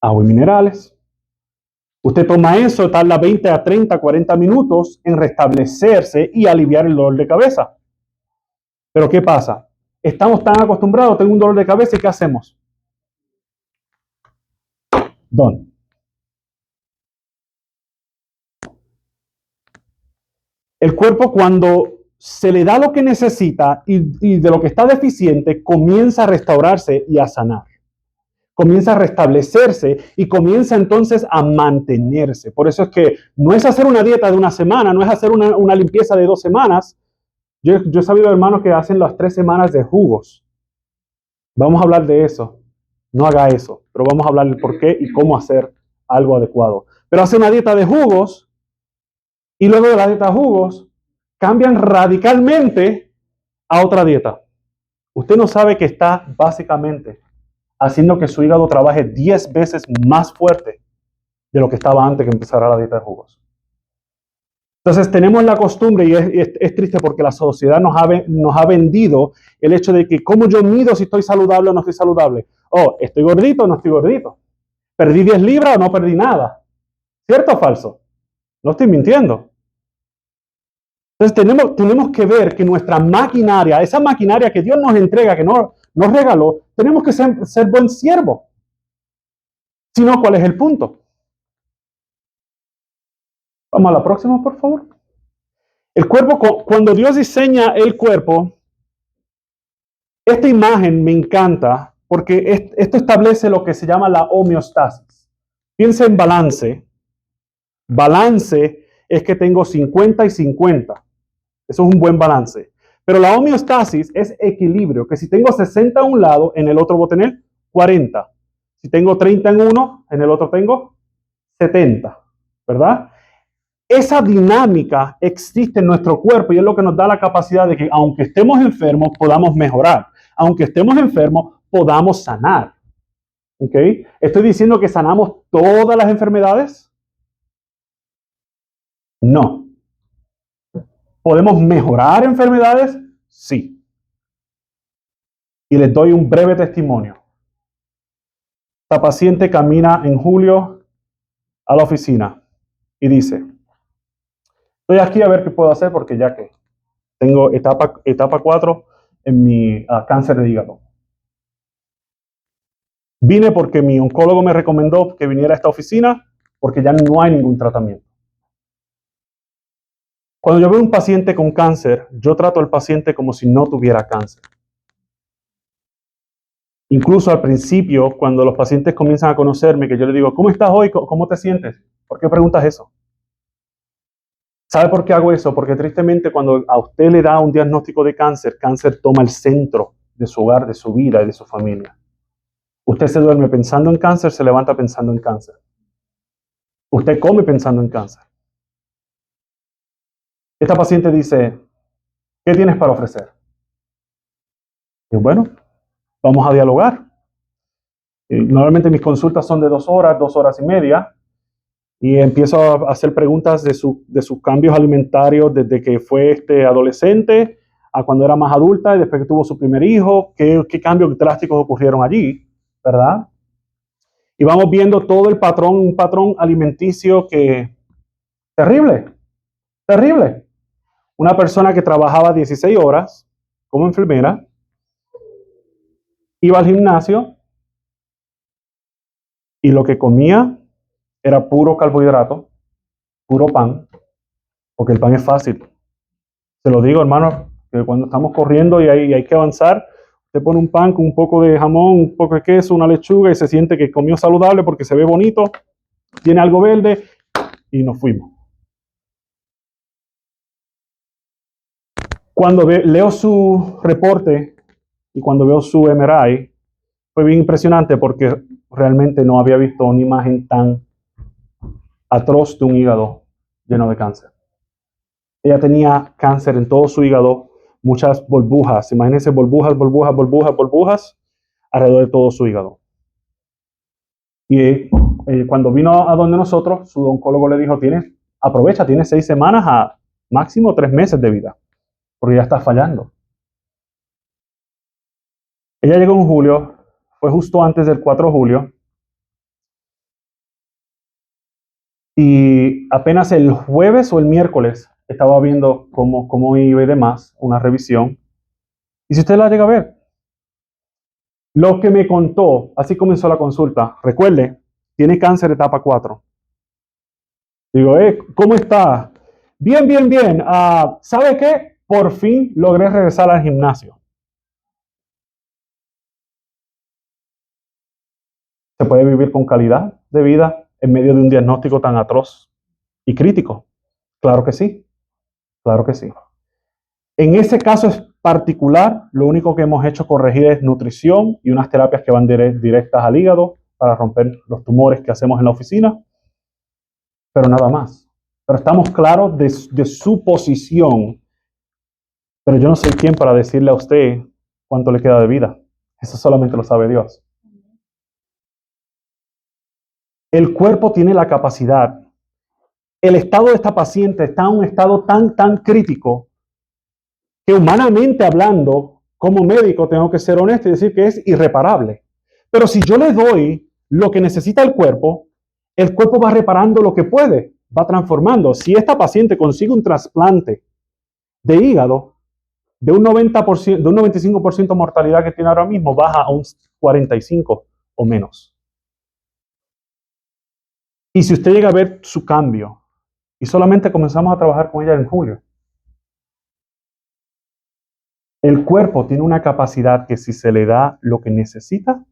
Agua y minerales. Usted toma eso, tarda 20 a 30, 40 minutos en restablecerse y aliviar el dolor de cabeza. Pero ¿qué pasa? Estamos tan acostumbrados, tengo un dolor de cabeza y ¿qué hacemos? Don. El cuerpo cuando se le da lo que necesita y de lo que está deficiente, comienza a restaurarse y a sanar. Comienza a restablecerse y comienza entonces a mantenerse. Por eso es que no es hacer una dieta de una semana, no es hacer una limpieza de 2 semanas. Yo he sabido hermanos que hacen las 3 semanas de jugos. Vamos a hablar de eso. No haga eso, pero vamos a hablar del por qué y cómo hacer algo adecuado. Pero hace una dieta de jugos y luego de la dieta de jugos cambian radicalmente a otra dieta. Usted no sabe que está básicamente haciendo que su hígado trabaje 10 veces más fuerte de lo que estaba antes que empezara la dieta de jugos. Entonces tenemos la costumbre, y es triste porque la sociedad nos ha vendido el hecho de que cómo yo mido si estoy saludable o no estoy saludable. Oh, ¿estoy gordito o no estoy gordito? ¿Perdí 10 libras o no perdí nada? ¿Cierto o falso? No estoy mintiendo. Entonces tenemos que ver que nuestra maquinaria, esa maquinaria que Dios nos entrega, que nos regaló, tenemos que ser buen siervo. Si no, ¿cuál es el punto? Vamos a la próxima, por favor. El cuerpo, cuando Dios diseña el cuerpo, esta imagen me encanta porque esto establece lo que se llama la homeostasis. Piensa en balance. Balance es que tengo 50 y 50. Eso es un buen balance. Pero la homeostasis es equilibrio, que si tengo 60 a un lado, en el otro voy a tener 40. Si tengo 30 en uno, en el otro tengo 70, ¿verdad? Esa dinámica existe en nuestro cuerpo y es lo que nos da la capacidad de que aunque estemos enfermos, podamos mejorar. Aunque estemos enfermos, podamos sanar. ¿Ok? ¿Estoy diciendo que sanamos todas las enfermedades? No. ¿Podemos mejorar enfermedades? Sí. Y les doy un breve testimonio. Esta paciente camina en julio a la oficina y dice, estoy aquí a ver qué puedo hacer porque ya que tengo etapa 4 en mi cáncer de hígado. Vine porque mi oncólogo me recomendó que viniera a esta oficina porque ya no hay ningún tratamiento. Cuando yo veo un paciente con cáncer, yo trato al paciente como si no tuviera cáncer. Incluso al principio, cuando los pacientes comienzan a conocerme, que yo les digo, ¿cómo estás hoy? ¿Cómo te sientes? ¿Por qué preguntas eso? ¿Sabe por qué hago eso? Porque tristemente cuando a usted le da un diagnóstico de cáncer, cáncer toma el centro de su hogar, de su vida y de su familia. Usted se duerme pensando en cáncer, se levanta pensando en cáncer. Usted come pensando en cáncer. Esta paciente dice, ¿qué tienes para ofrecer? Y bueno, vamos a dialogar. Normalmente mis consultas son de 2 horas, 2 horas y media. Y empiezo a hacer preguntas de sus cambios alimentarios desde que fue adolescente a cuando era más adulta y después que tuvo su primer hijo, qué cambios drásticos ocurrieron allí, ¿verdad? Y vamos viendo todo el patrón, un patrón alimenticio que terrible, terrible. Una persona que trabajaba 16 horas como enfermera, iba al gimnasio y lo que comía era puro carbohidrato, puro pan, porque el pan es fácil. Se lo digo, hermano, que cuando estamos corriendo y hay que avanzar, se pone un pan con un poco de jamón, un poco de queso, una lechuga y se siente que comió saludable porque se ve bonito, tiene algo verde y nos fuimos. Cuando leo su reporte y cuando veo su MRI, fue bien impresionante porque realmente no había visto una imagen tan atroz de un hígado lleno de cáncer. Ella tenía cáncer en todo su hígado, muchas burbujas, imagínense burbujas alrededor de todo su hígado. Y cuando vino a donde nosotros, su oncólogo le dijo, aprovecha, tienes 6 semanas a máximo 3 meses de vida, porque ya está fallando. Ella llegó en julio, fue justo antes del 4 de julio, y apenas el jueves o el miércoles estaba viendo cómo iba y demás, una revisión. Y si usted la llega a ver, lo que me contó, así comenzó la consulta. Recuerde, tiene cáncer etapa 4. Digo, ¿cómo está? Bien, bien, bien. ¿Sabe qué? Por fin logré regresar al gimnasio. ¿Se puede vivir con calidad de vida en medio de un diagnóstico tan atroz y crítico? Claro que sí, claro que sí. En ese caso particular, lo único que hemos hecho corregir es nutrición y unas terapias que van directas al hígado para romper los tumores que hacemos en la oficina, pero nada más. Pero estamos claros de su posición, pero yo no soy quien para decirle a usted cuánto le queda de vida. Eso solamente lo sabe Dios. El cuerpo tiene la capacidad. El estado de esta paciente está en un estado tan crítico que humanamente hablando, como médico, tengo que ser honesto y decir que es irreparable. Pero si yo le doy lo que necesita el cuerpo va reparando lo que puede, va transformando. Si esta paciente consigue un trasplante de hígado, de un 90%, de un 95% de mortalidad que tiene ahora mismo, baja a un 45% o menos. Y si usted llega a ver su cambio, y solamente comenzamos a trabajar con ella en julio, el cuerpo tiene una capacidad que si se le da lo que necesita,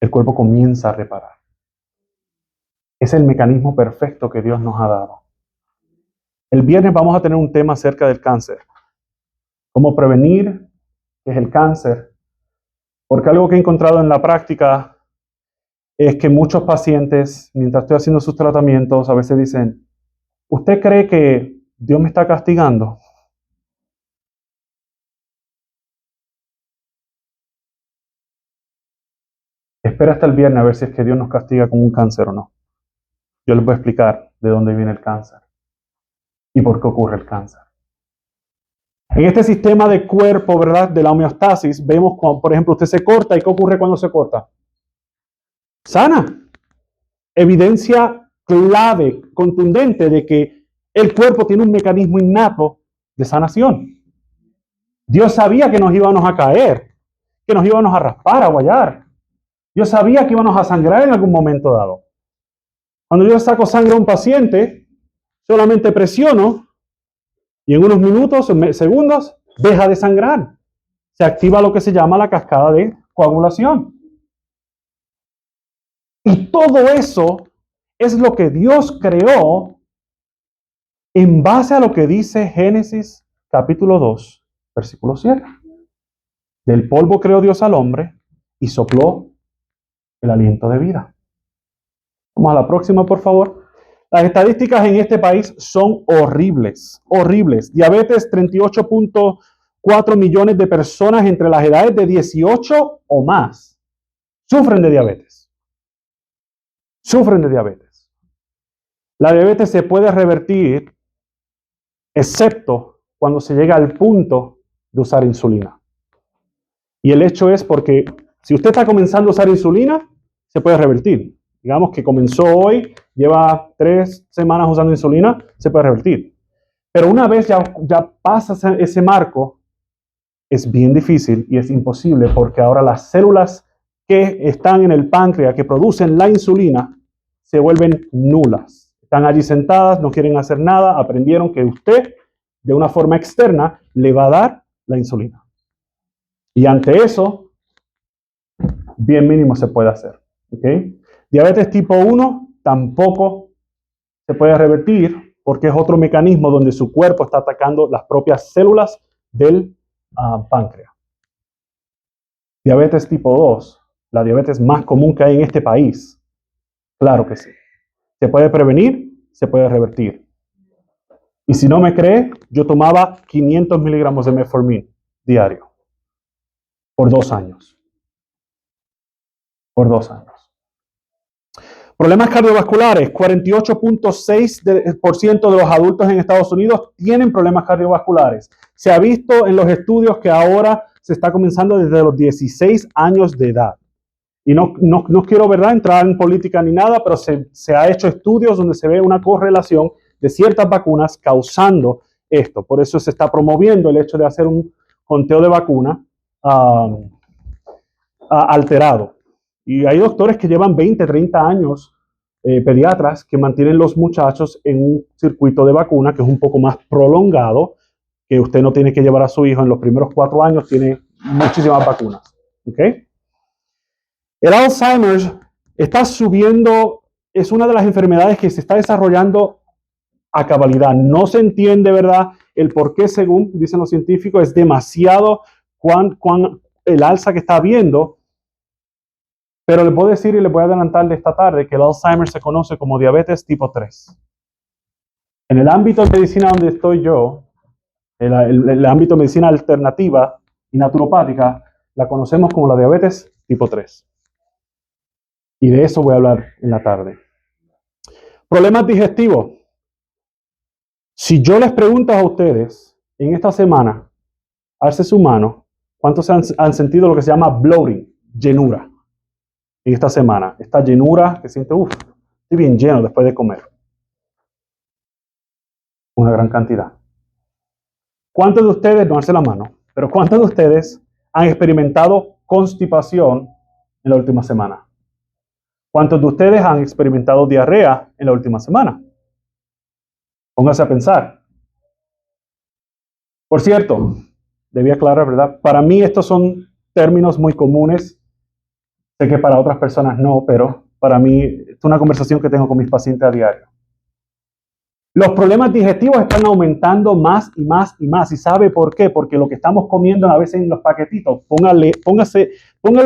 el cuerpo comienza a reparar. Es el mecanismo perfecto que Dios nos ha dado. El viernes vamos a tener un tema acerca del cáncer. Cómo prevenir qué es el cáncer. Porque algo que he encontrado en la práctica es que muchos pacientes, mientras estoy haciendo sus tratamientos, a veces dicen, ¿usted cree que Dios me está castigando? Espera hasta el viernes a ver si es que Dios nos castiga con un cáncer o no. Yo les voy a explicar de dónde viene el cáncer y por qué ocurre el cáncer. En este sistema de cuerpo, ¿verdad? De la homeostasis, vemos como, por ejemplo, usted se corta y ¿qué ocurre cuando se corta? Sana. Evidencia clave, contundente de que el cuerpo tiene un mecanismo innato de sanación. Dios sabía que nos íbamos a caer, que nos íbamos a raspar, a guayar. Dios sabía que íbamos a sangrar en algún momento dado. Cuando yo saco sangre a un paciente, solamente presiono y en unos minutos, segundos, deja de sangrar. Se activa lo que se llama la cascada de coagulación. Y todo eso es lo que Dios creó en base a lo que dice Génesis capítulo 2, versículo 7. Del polvo creó Dios al hombre y sopló el aliento de vida. Vamos a la próxima, por favor. Las estadísticas en este país son horribles, horribles. Diabetes, 38.4 millones de personas entre las edades de 18 o más sufren de diabetes. Sufren de diabetes. La diabetes se puede revertir excepto cuando se llega al punto de usar insulina. Y el hecho es porque si usted está comenzando a usar insulina, se puede revertir. Digamos que comenzó hoy, lleva 3 semanas usando insulina, se puede revertir. Pero una vez ya pasa ese marco, es bien difícil y es imposible porque ahora las células que están en el páncreas, que producen la insulina, se vuelven nulas. Están allí sentadas, no quieren hacer nada, aprendieron que usted, de una forma externa, le va a dar la insulina. Y ante eso, bien mínimo se puede hacer. ¿Okay? Diabetes tipo 1 tampoco se puede revertir porque es otro mecanismo donde su cuerpo está atacando las propias células del páncreas. Diabetes tipo 2, la diabetes más común que hay en este país, claro que sí. Se puede prevenir, se puede revertir. Y si no me cree, yo tomaba 500 miligramos de metformin diario por 2 años. Por 2 años. Problemas cardiovasculares, 48.6% de los adultos en Estados Unidos tienen problemas cardiovasculares. Se ha visto en los estudios que ahora se está comenzando desde los 16 años de edad. Y no quiero, ¿verdad?, entrar en política ni nada, pero se ha hecho estudios donde se ve una correlación de ciertas vacunas causando esto. Por eso se está promoviendo el hecho de hacer un conteo de vacuna alterado. Y hay doctores que llevan 20, 30 años, pediatras, que mantienen los muchachos en un circuito de vacuna que es un poco más prolongado, que usted no tiene que llevar a su hijo en los primeros 4 años, tiene muchísimas vacunas. ¿Okay? El Alzheimer está subiendo, es una de las enfermedades que se está desarrollando a cabalidad. No se entiende, ¿verdad?, el por qué, según dicen los científicos, es demasiado el alza que está habiendo. Pero les puedo decir y les voy a adelantar de esta tarde que el Alzheimer se conoce como diabetes tipo 3. En el ámbito de medicina donde estoy yo, el ámbito de medicina alternativa y naturopática, la conocemos como la diabetes tipo 3. Y de eso voy a hablar en la tarde. Problemas digestivos. Si yo les pregunto a ustedes en esta semana, alce su mano, ¿cuántos han sentido lo que se llama bloating, llenura? En esta semana, esta llenura que siente, estoy bien lleno después de comer. Una gran cantidad. ¿Cuántos de ustedes, no alce la mano, pero cuántos de ustedes han experimentado constipación en la última semana? ¿Cuántos de ustedes han experimentado diarrea en la última semana? Póngase a pensar. Por cierto, debí aclarar, ¿verdad? Para mí estos son términos muy comunes. Sé que para otras personas no, pero para mí es una conversación que tengo con mis pacientes a diario. Los problemas digestivos están aumentando más y más y más. ¿Y sabe por qué? Porque lo que estamos comiendo a veces en los paquetitos, póngale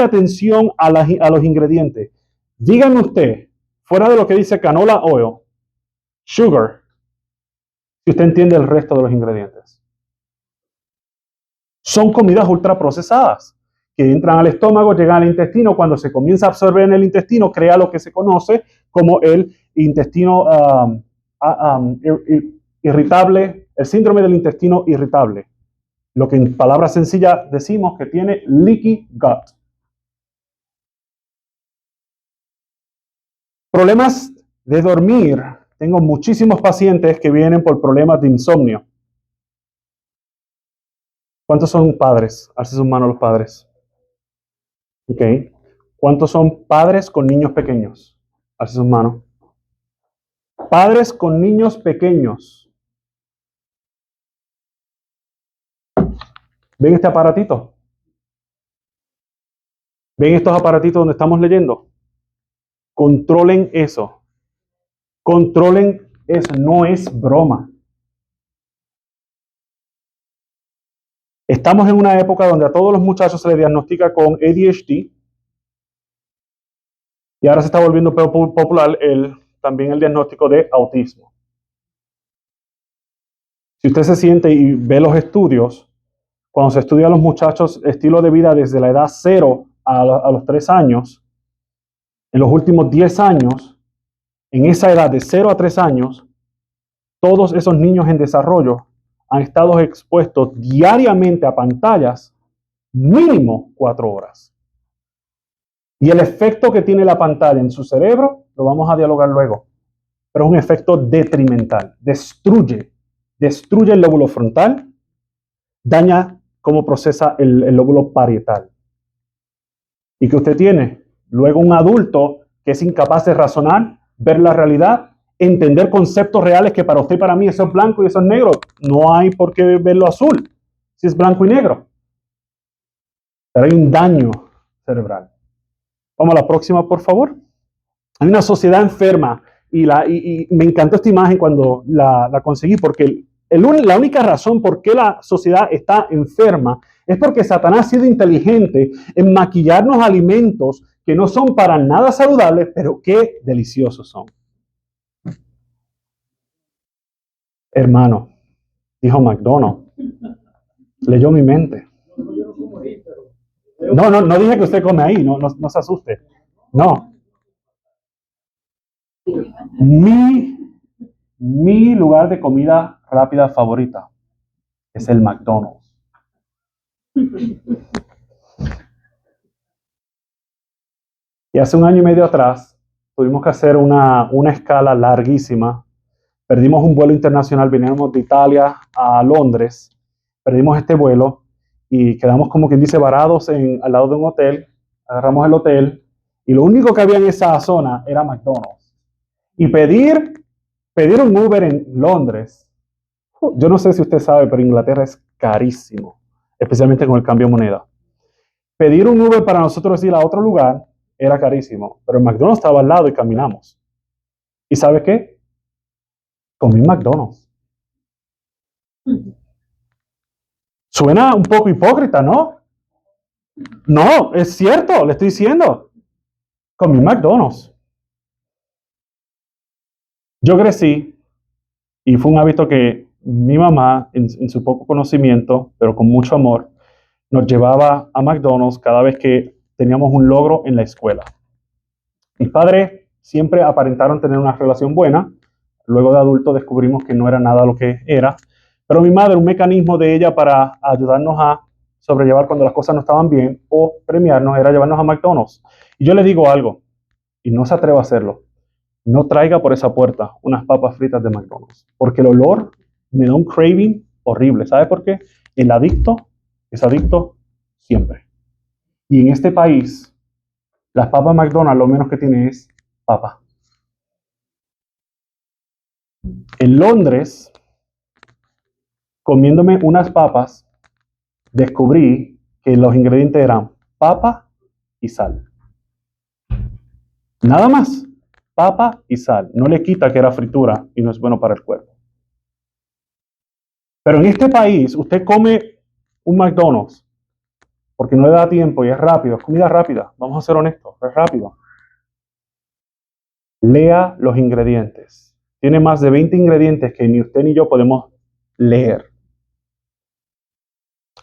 atención a los ingredientes. Dígame usted, fuera de lo que dice canola oil, sugar, si usted entiende el resto de los ingredientes. Son comidas ultraprocesadas que entran al estómago, llegan al intestino. Cuando se comienza a absorber en el intestino, crea lo que se conoce como el intestino irritable, el síndrome del intestino irritable. Lo que en palabras sencillas decimos que tiene leaky gut. Problemas de dormir. Tengo muchísimos pacientes que vienen por problemas de insomnio. ¿Cuántos son padres? Alce sus manos los padres. Ok. ¿Cuántos son padres con niños pequeños? Alce sus manos. Padres con niños pequeños. ¿Ven este aparatito? ¿Ven estos aparatitos donde estamos leyendo? Controlen eso. Controlen eso. No es broma. Estamos en una época donde a todos los muchachos se les diagnostica con ADHD. Y ahora se está volviendo popular también el diagnóstico de autismo. Si usted se siente y ve los estudios, cuando se estudia a los muchachos estilo de vida desde la edad 0 a los 3 años, en los últimos 10 años, en esa edad de 0 a 3 años, todos esos niños en desarrollo han estado expuestos diariamente a pantallas mínimo 4 horas. Y el efecto que tiene la pantalla en su cerebro, lo vamos a dialogar luego, pero es un efecto detrimental. Destruye el lóbulo frontal, daña cómo procesa el lóbulo parietal. ¿Y qué usted tiene? Luego un adulto que es incapaz de razonar, ver la realidad, entender conceptos reales que para usted y para mí eso es blanco y eso es negro. No hay por qué verlo azul, si es blanco y negro. pero hay un daño cerebral. Vamos a la próxima, por favor. Hay una sociedad enferma y me encantó esta imagen cuando la conseguí, porque la única razón por qué la sociedad está enferma es porque Satanás ha sido inteligente en maquillarnos alimentos que no son para nada saludables, pero qué deliciosos son. Hermano, dijo McDonald's, leyó mi mente. No dije que usted come ahí, no se asuste. No. Mi lugar de comida rápida favorita es el McDonald's. Y hace 1 año y medio atrás tuvimos que hacer una escala larguísima. Perdimos un vuelo internacional, veníamos de Italia a Londres. Perdimos este vuelo y quedamos como quien dice varados al lado de un hotel. Agarramos el hotel y lo único que había en esa zona era McDonald's. Y pedir un Uber en Londres, yo no sé si usted sabe, pero Inglaterra es carísimo, especialmente con el cambio de moneda. Pedir un Uber para nosotros ir a otro lugar era carísimo, pero el McDonald's estaba al lado y caminamos. ¿Y sabe qué? Comí McDonald's. Suena un poco hipócrita, ¿no? No, es cierto, le estoy diciendo. Comí McDonald's. Yo crecí y fue un hábito que mi mamá, en su poco conocimiento, pero con mucho amor, nos llevaba a McDonald's cada vez que teníamos un logro en la escuela. Mis padres siempre aparentaron tener una relación buena. Luego de adulto descubrimos que no era nada lo que era. Pero mi madre, un mecanismo de ella para ayudarnos a sobrellevar cuando las cosas no estaban bien o premiarnos era llevarnos a McDonald's. Y yo le digo algo, y no se atreva a hacerlo. No traiga por esa puerta unas papas fritas de McDonald's, porque el olor me da un craving horrible. ¿Sabe por qué? El adicto es adicto siempre. Y en este país, las papas McDonald's lo menos que tiene es papa. En Londres, comiéndome unas papas, descubrí que los ingredientes eran papa y sal. Nada más, papa y sal. No le quita que era fritura y no es bueno para el cuerpo. Pero en este país, usted come un McDonald's porque no le da tiempo y es rápido, es comida rápida. Vamos a ser honestos, es rápido. Lea los ingredientes. Tiene más de 20 ingredientes que ni usted ni yo podemos leer.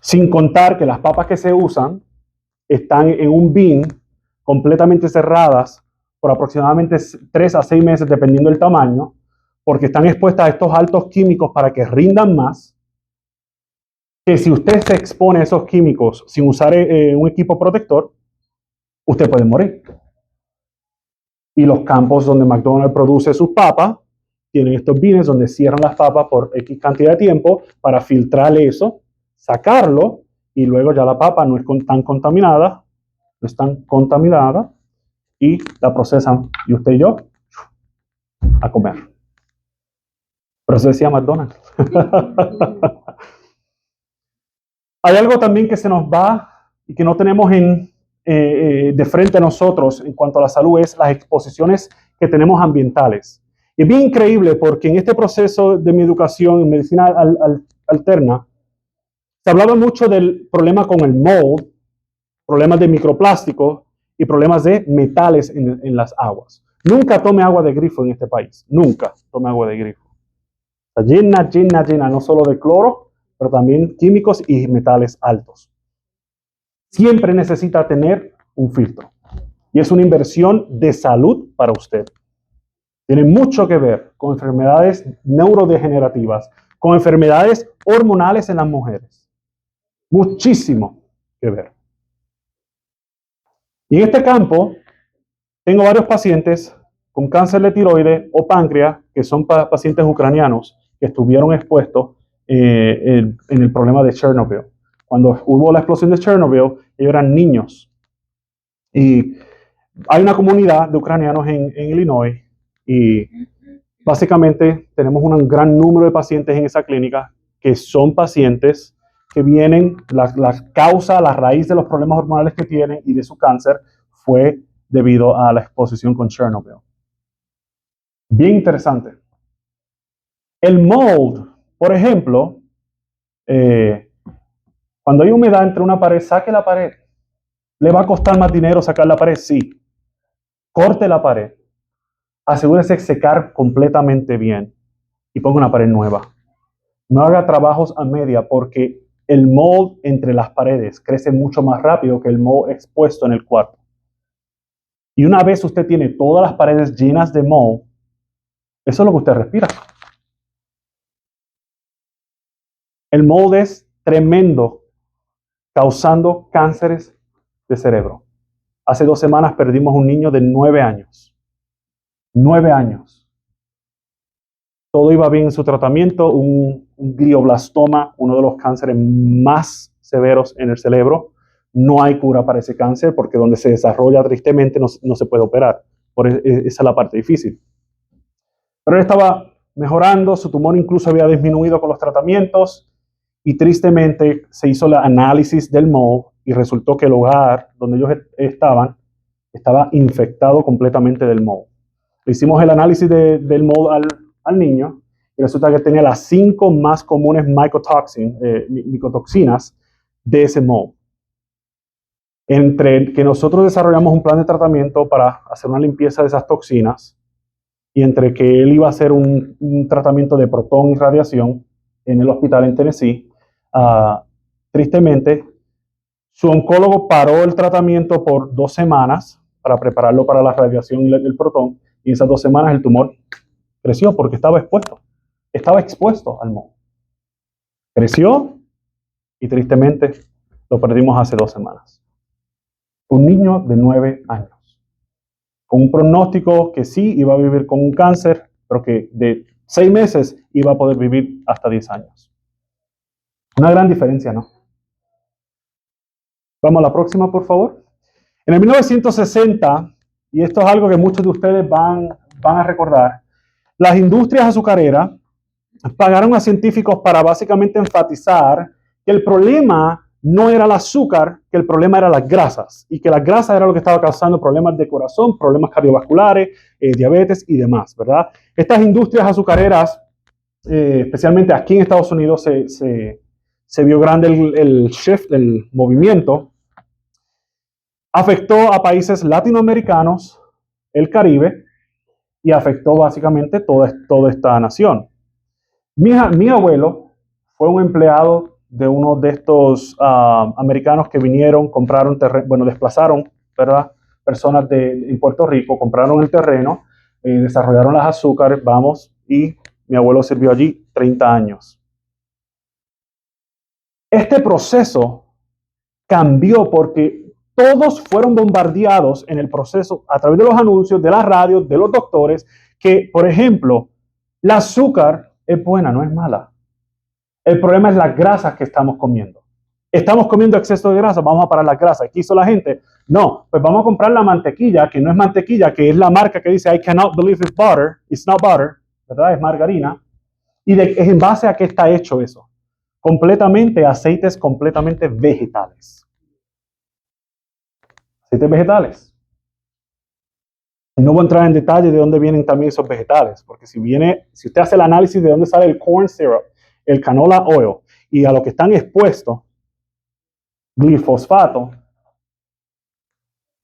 Sin contar que las papas que se usan están en un bin completamente cerradas por aproximadamente 3 a 6 meses, dependiendo del tamaño, porque están expuestas a estos altos químicos para que rindan más. Que si usted se expone a esos químicos sin usar un equipo protector, usted puede morir. Y los campos donde McDonald's produce sus papas tienen estos bines donde cierran las papas por X cantidad de tiempo para filtrar eso, sacarlo, y luego ya la papa no es tan contaminada, y la procesan, y usted y yo, a comer. Pero eso decía McDonald's. Hay algo también que se nos va y que no tenemos de frente a nosotros en cuanto a la salud, es las exposiciones que tenemos ambientales. Y es bien increíble porque en este proceso de mi educación en medicina alterna, se hablaba mucho del problema con el mold, problemas de microplásticos y problemas de metales en las aguas. Nunca tome agua de grifo en este país. Nunca tome agua de grifo. Está llena, no solo de cloro, pero también químicos y metales altos. Siempre necesita tener un filtro. Y es una inversión de salud para usted. Tiene mucho que ver con enfermedades neurodegenerativas, con enfermedades hormonales en las mujeres. Muchísimo que ver. Y en este campo, tengo varios pacientes con cáncer de tiroides o páncreas, que son pacientes ucranianos que estuvieron expuestos en el problema de Chernobyl. Cuando hubo la explosión de Chernobyl, ellos eran niños. Y hay una comunidad de ucranianos en Illinois y básicamente tenemos un gran número de pacientes en esa clínica que son pacientes que vienen, la causa, la raíz de los problemas hormonales que tienen y de su cáncer fue debido a la exposición con Chernobyl. Bien interesante. El mold, por ejemplo, cuando hay humedad entre una pared, saque la pared. ¿Le va a costar más dinero sacar la pared? Sí. Corte la pared. Asegúrese de secar completamente bien y ponga una pared nueva. No haga trabajos a media porque el mold entre las paredes crece mucho más rápido que el mold expuesto en el cuarto. Y una vez usted tiene todas las paredes llenas de mold, eso es lo que usted respira. El mold es tremendo, causando cánceres de cerebro. Hace 2 semanas perdimos un niño de 9 años. 9 años. Todo iba bien en su tratamiento, un glioblastoma, uno de los cánceres más severos en el cerebro. No hay cura para ese cáncer porque donde se desarrolla tristemente no se puede operar. Esa es la parte difícil. Pero él estaba mejorando, su tumor incluso había disminuido con los tratamientos y tristemente se hizo el análisis del mold y resultó que el hogar donde ellos estaban estaba infectado completamente del mold. Le hicimos el análisis del mold al niño y resulta que tenía las 5 más comunes micotoxinas de ese mold. Entre que nosotros desarrollamos un plan de tratamiento para hacer una limpieza de esas toxinas y entre que él iba a hacer un tratamiento de protón y radiación en el hospital en Tennessee, tristemente, su oncólogo paró el tratamiento por 2 semanas para prepararlo para la radiación y el protón, y en esas 2 semanas el tumor creció porque estaba expuesto al mold. Creció y tristemente lo perdimos hace 2 semanas. Un niño de 9 años, con un pronóstico que sí iba a vivir con un cáncer, pero que de 6 meses iba a poder vivir hasta 10 años. Una gran diferencia, ¿no? Vamos a la próxima, por favor. En el 1960, y esto es algo que muchos de ustedes van a recordar, las industrias azucareras pagaron a científicos para básicamente enfatizar que el problema no era el azúcar, que el problema era las grasas, y que las grasas era lo que estaba causando problemas de corazón, problemas cardiovasculares, diabetes y demás, ¿verdad? Estas industrias azucareras, especialmente aquí en Estados Unidos, se vio grande el shift, el movimiento. Afectó a países latinoamericanos, el Caribe, y afectó básicamente toda esta nación. Mi abuelo fue un empleado de uno de estos americanos que vinieron, compraron terreno, bueno, desplazaron, ¿verdad? Personas en Puerto Rico, compraron el terreno, desarrollaron las azúcares, y mi abuelo sirvió allí 30 años. Este proceso cambió porque todos fueron bombardeados en el proceso a través de los anuncios, de las radios, de los doctores, que, por ejemplo, el azúcar es buena, no es mala. El problema es las grasas que estamos comiendo. Estamos comiendo exceso de grasa, vamos a parar la grasa. ¿Qué hizo la gente? No, pues vamos a comprar la mantequilla, que no es mantequilla, que es la marca que dice I cannot believe it's butter, it's not butter, ¿verdad? Es margarina. ¿Y es en base a qué está hecho eso? Completamente aceites completamente vegetales. Aceites vegetales. No voy a entrar en detalle de dónde vienen también esos vegetales, porque si usted hace el análisis de dónde sale el corn syrup, el canola oil, y a lo que están expuestos, glifosfato,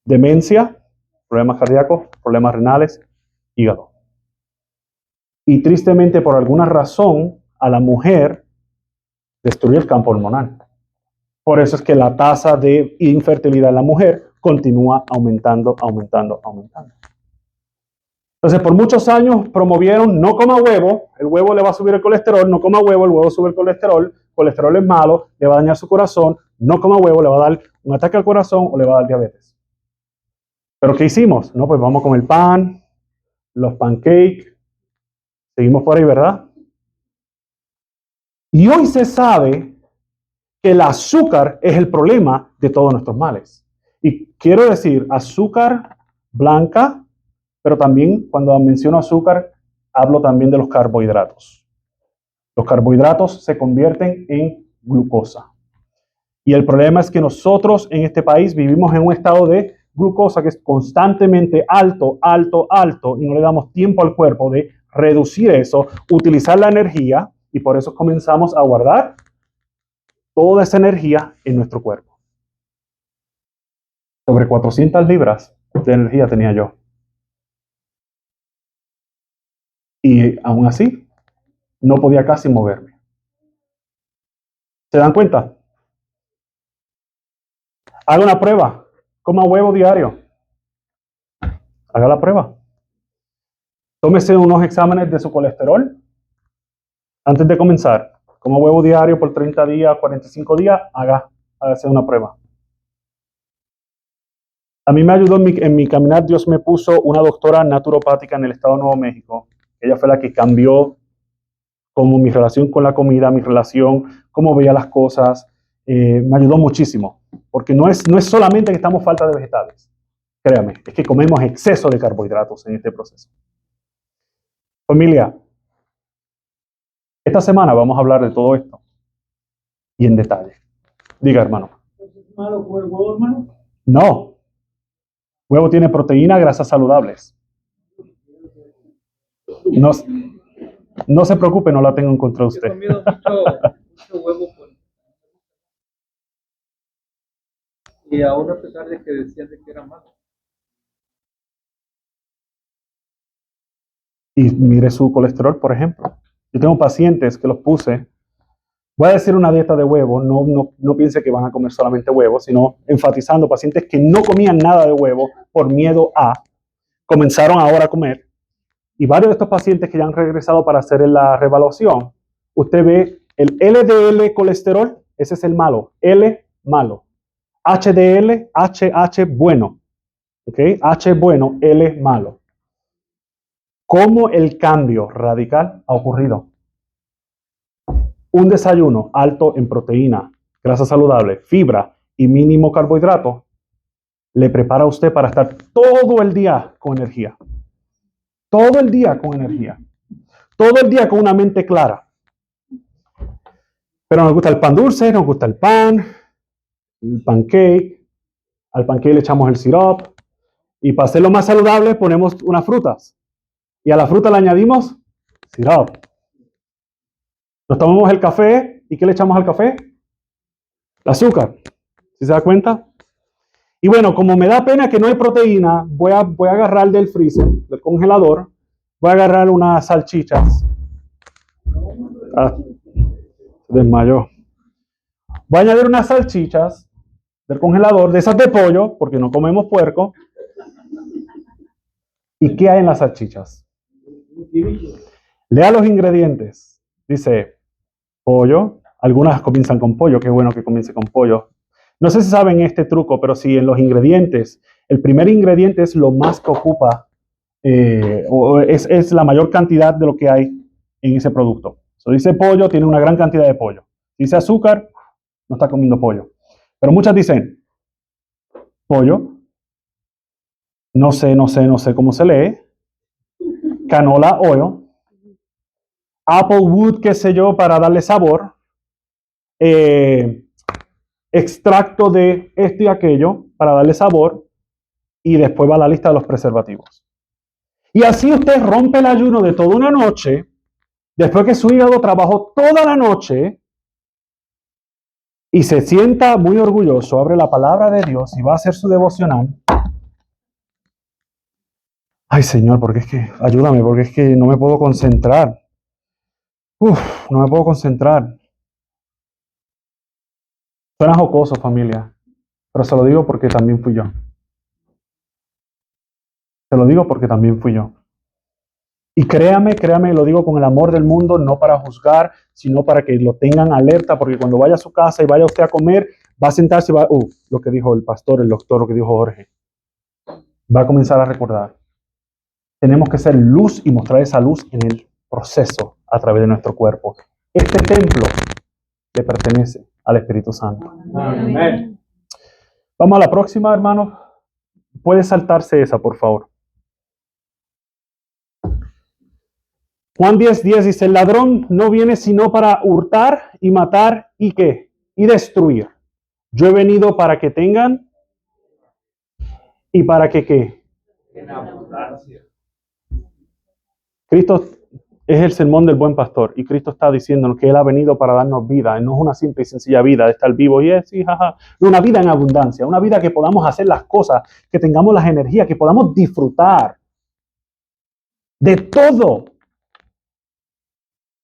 demencia, problemas cardíacos, problemas renales, hígado. Y tristemente, por alguna razón, a la mujer destruye el campo hormonal. Por eso es que la tasa de infertilidad en la mujer continúa aumentando. Entonces, por muchos años promovieron no coma huevo, el huevo le va a subir el colesterol, no coma huevo, el huevo sube el colesterol es malo, le va a dañar su corazón, no coma huevo, le va a dar un ataque al corazón o le va a dar diabetes. ¿Pero qué hicimos? No, pues vamos con el pan, los pancakes, seguimos por ahí, ¿verdad? Y hoy se sabe que el azúcar es el problema de todos nuestros males. Y quiero decir, azúcar blanca, pero también cuando menciono azúcar, hablo también de los carbohidratos. Los carbohidratos se convierten en glucosa. Y el problema es que nosotros en este país vivimos en un estado de glucosa que es constantemente alto, alto, alto, y no le damos tiempo al cuerpo de reducir eso, utilizar la energía, y por eso comenzamos a guardar toda esa energía en nuestro cuerpo. Sobre 400 libras de energía tenía yo. Y aún así, no podía casi moverme. ¿Se dan cuenta? Haga una prueba. Coma huevo diario. Haga la prueba. Tómese unos exámenes de su colesterol antes de comenzar. Coma huevo diario por 30 días, 45 días. Hágase una prueba. A mí me ayudó en mi caminar. Dios me puso una doctora naturopática en el estado de Nuevo México. Ella fue la que cambió como mi relación con la comida, mi relación, cómo veía las cosas. Me ayudó muchísimo. Porque no es solamente que estamos falta de vegetales. Créame, es que comemos exceso de carbohidratos en este proceso. Familia, esta semana vamos a hablar de todo esto. Y en detalle. Diga, hermano. ¿Es malo comer huevo, hermano? No. Huevo tiene proteína, grasas saludables. No se preocupe, no la tengo en contra de Yo he usted. comido mucho huevo y aún a pesar de que decían de que era malo. Y mire su colesterol, por ejemplo. Yo tengo pacientes que los puse. Voy a decir una dieta de huevo. No piense que van a comer solamente huevo, sino enfatizando pacientes que no comían nada de huevo por miedo a. Comenzaron ahora a comer. Y varios de estos pacientes que ya han regresado para hacer la reevaluación, usted ve el LDL colesterol, ese es el malo. L, malo. HDL, HH, bueno. ¿Ok? H, bueno, L, malo. ¿Cómo el cambio radical ha ocurrido? Un desayuno alto en proteína, grasa saludable, fibra y mínimo carbohidrato le prepara a usted para estar todo el día con energía. Todo el día con energía. Todo el día con una mente clara. Pero nos gusta el pan dulce, nos gusta el pan, el pancake. Al pancake le echamos el syrup. Y para hacerlo más saludable ponemos unas frutas. Y a la fruta le añadimos syrup. Nos tomamos el café. ¿Y qué le echamos al café? El azúcar. ¿Sí se da cuenta? Y bueno, como me da pena que no hay proteína, voy a agarrar del freezer, del congelador, voy a agarrar unas salchichas. Se desmayó. Voy a añadir unas salchichas del congelador, de esas de pollo, porque no comemos puerco. ¿Y qué hay en las salchichas? Lea los ingredientes. Dice pollo. Algunas comienzan con pollo. Qué bueno que comience con pollo. No sé si saben este truco, pero sí, en los ingredientes, el primer ingrediente es lo más que ocupa, es la mayor cantidad de lo que hay en ese producto. So, dice pollo, tiene una gran cantidad de pollo. Dice azúcar, no está comiendo pollo. Pero muchas dicen pollo, no sé cómo se lee, canola oil, applewood, qué sé yo, para darle sabor, extracto de esto y aquello para darle sabor, y después va la lista de los preservativos. Y así usted rompe el ayuno de toda una noche, después que su hígado trabajó toda la noche, y se sienta muy orgulloso, abre la palabra de Dios y va a hacer su devocional. Ay, Señor, porque es que, ayúdame, porque es que no me puedo concentrar. No me puedo concentrar. Suena jocoso, familia, pero se lo digo porque también fui yo. Se lo digo porque también fui yo. Y créame, lo digo con el amor del mundo, no para juzgar, sino para que lo tengan alerta, porque cuando vaya a su casa y vaya usted a comer, va a sentarse y va, lo que dijo el pastor, el doctor, lo que dijo Jorge, va a comenzar a recordar. Tenemos que ser luz y mostrar esa luz en el proceso a través de nuestro cuerpo. Este templo le pertenece al Espíritu Santo. Amén. Vamos a la próxima, hermano. Puede saltarse esa, por favor. Juan 10:10 dice, el ladrón no viene sino para hurtar y matar y ¿qué? Y destruir. Yo he venido para que tengan y para que ¿qué? En abundancia. Cristo es el sermón del buen pastor y Cristo está diciéndonos que Él ha venido para darnos vida. No es una simple y sencilla vida de estar vivo y es, sí, jaja. No, una vida en abundancia, una vida que podamos hacer las cosas, que tengamos las energías, que podamos disfrutar de todo.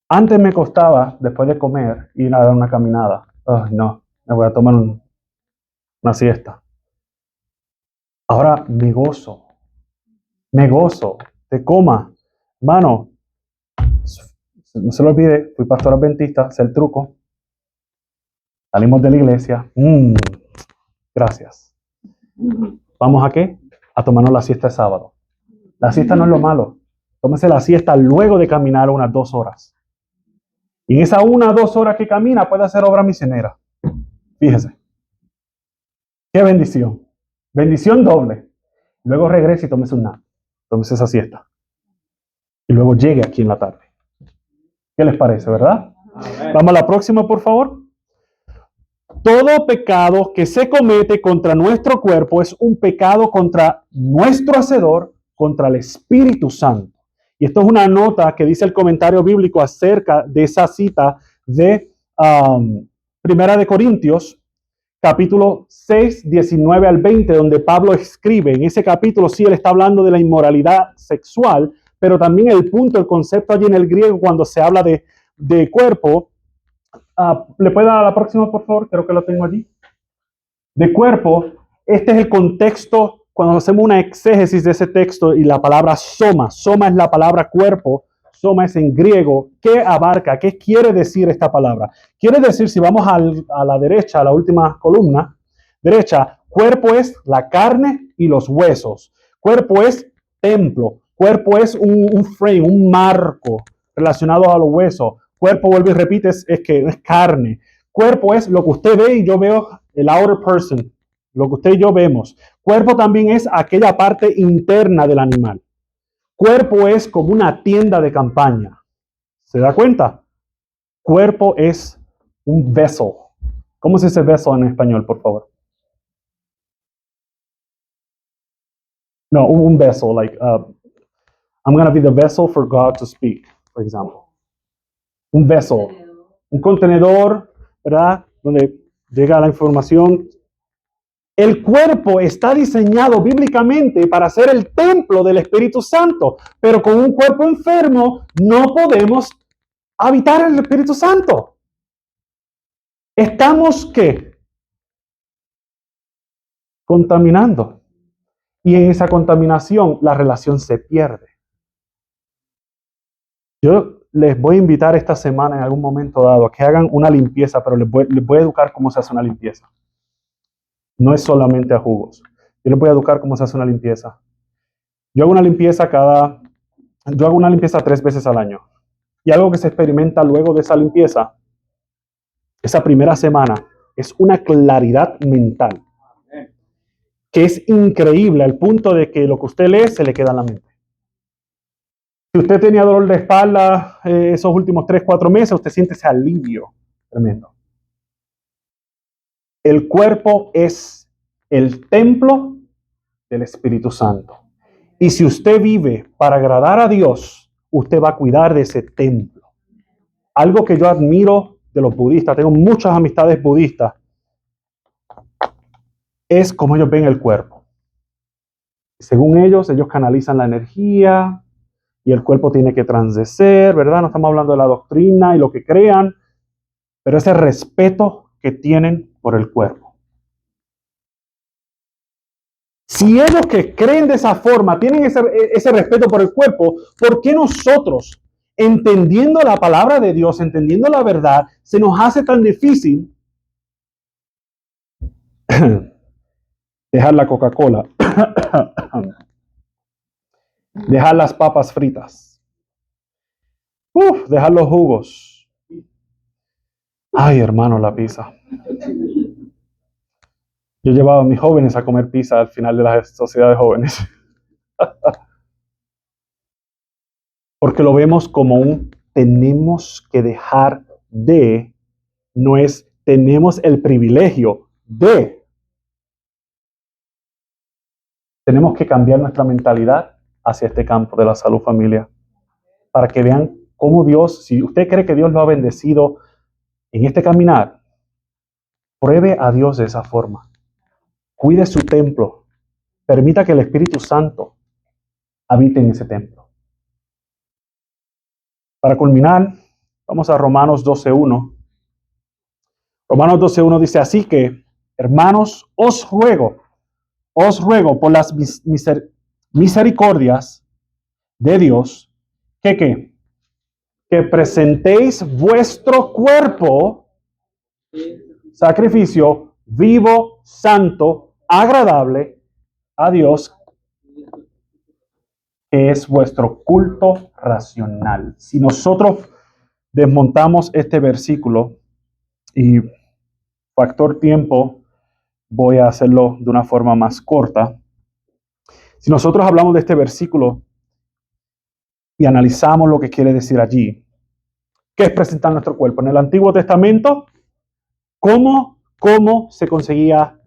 Antes me costaba, después de comer, ir a dar una caminada. Ay, no, me voy a tomar una siesta. Ahora me gozo, te coma. Mano, no se lo olvide, fui pastor adventista, sé el truco. Salimos de la iglesia. Gracias. ¿Vamos a qué? A tomarnos la siesta de sábado. La siesta no es lo malo. Tómese la siesta luego de caminar unas 2 horas. Y en esa 1 o 2 horas que camina puede hacer obra misionera. Fíjese. Qué bendición. Bendición doble. Luego regrese y tómese un nap. Tómese esa siesta. Y luego llegue aquí en la tarde. ¿Qué les parece, verdad? Amén. Vamos a la próxima, por favor. Todo pecado que se comete contra nuestro cuerpo es un pecado contra nuestro Hacedor, contra el Espíritu Santo. Y esto es una nota que dice el comentario bíblico acerca de esa cita de Primera de Corintios, capítulo 6, 19 al 20, donde Pablo escribe. En ese capítulo sí él está hablando de la inmoralidad sexual, pero también el punto, el concepto allí en el griego cuando se habla de cuerpo. ¿Le puede dar a la próxima, por favor? Creo que lo tengo allí. De cuerpo, este es el contexto cuando hacemos una exégesis de ese texto y la palabra soma. Soma es la palabra cuerpo. Soma es en griego. ¿Qué abarca? ¿Qué quiere decir esta palabra? Quiere decir, si vamos a la derecha, a la última columna, derecha, cuerpo es la carne y los huesos. Cuerpo es templo. Cuerpo es un frame, un marco relacionado a los huesos. Cuerpo, vuelve y repite, es que es carne. Cuerpo es lo que usted ve y yo veo, el outer person, lo que usted y yo vemos. Cuerpo también es aquella parte interna del animal. Cuerpo es como una tienda de campaña. ¿Se da cuenta? Cuerpo es un vessel. ¿Cómo se dice vessel en español, por favor? No, un vessel, like, I'm going to be the vessel for God to speak, for example. Un vessel, un contenedor, ¿verdad? Donde llega la información. El cuerpo está diseñado bíblicamente para ser el templo del Espíritu Santo, pero con un cuerpo enfermo no podemos habitar el Espíritu Santo. Estamos, ¿qué? Contaminando. Y en esa contaminación la relación se pierde. Yo les voy a invitar esta semana en algún momento dado a que hagan una limpieza, pero les voy a educar cómo se hace una limpieza. No es solamente a jugos. Yo les voy a educar cómo se hace una limpieza. Yo hago una limpieza 3 veces al año. Y algo que se experimenta luego de esa limpieza, esa primera semana, es una claridad mental que es increíble al punto de que lo que usted lee se le queda en la mente. Si usted tenía dolor de espalda esos últimos 3, 4 meses, usted siente ese alivio tremendo. El cuerpo es el templo del Espíritu Santo. Y si usted vive para agradar a Dios, usted va a cuidar de ese templo. Algo que yo admiro de los budistas, tengo muchas amistades budistas, es cómo ellos ven el cuerpo. Según ellos canalizan la energía y el cuerpo tiene que transdecer, ¿verdad? No estamos hablando de la doctrina y lo que crean, pero ese respeto que tienen por el cuerpo. Si ellos que creen de esa forma tienen ese respeto por el cuerpo, ¿por qué nosotros, entendiendo la palabra de Dios, entendiendo la verdad, se nos hace tan difícil dejar la Coca-Cola, dejar las papas fritas, dejar los jugos? Ay, hermano, la pizza. Yo llevaba a mis jóvenes a comer pizza al final de la sociedad de jóvenes. Porque lo vemos como tenemos que dejar de, no es tenemos el privilegio tenemos que cambiar nuestra mentalidad hacia este campo de la salud, familia, para que vean cómo Dios, si usted cree que Dios lo ha bendecido en este caminar, pruebe a Dios de esa forma. Cuide su templo. Permita que el Espíritu Santo habite en ese templo. Para culminar, vamos a Romanos 12:1. Romanos 12:1 dice, así que, hermanos, os ruego por las misericordias de Dios, que presentéis vuestro cuerpo, sacrificio vivo, santo, agradable a Dios, que es vuestro culto racional. Si nosotros desmontamos este versículo y factor tiempo, voy a hacerlo de una forma más corta. Si nosotros hablamos de este versículo y analizamos lo que quiere decir allí, ¿qué es presentar nuestro cuerpo? En el Antiguo Testamento, ¿cómo se conseguía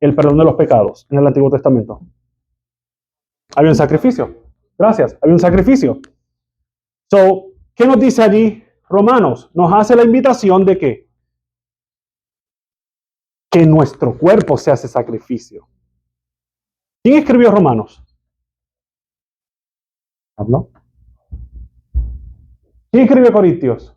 el perdón de los pecados en el Antiguo Testamento? Había un sacrificio. Gracias. Había un sacrificio. ¿Qué nos dice allí Romanos? Nos hace la invitación de que nuestro cuerpo se hace sacrificio. ¿Quién escribió Romanos? ¿Habló? ¿Quién escribió Corintios?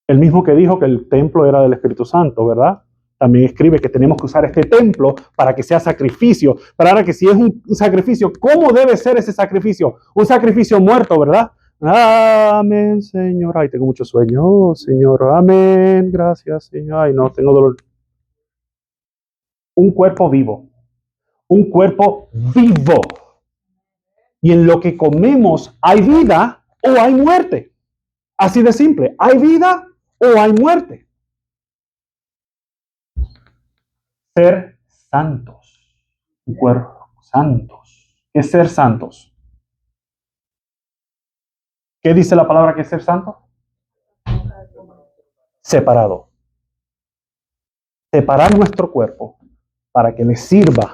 El mismo que dijo que el templo era del Espíritu Santo, ¿verdad? También escribe que tenemos que usar este templo para que sea sacrificio. Para que si es un sacrificio, ¿cómo debe ser ese sacrificio? Un sacrificio muerto, ¿verdad? Amén, Señor. Ay, tengo mucho sueño. Oh, Señor, amén. Gracias, Señor. Ay, no, tengo dolor. Un cuerpo vivo. Un cuerpo vivo. Y en lo que comemos, ¿hay vida o hay muerte? Así de simple. ¿Hay vida o hay muerte? Ser santos. Un cuerpo santos. ¿Qué es ser santos? ¿Qué dice la palabra que es ser santo? Separado. Separar nuestro cuerpo para que le sirva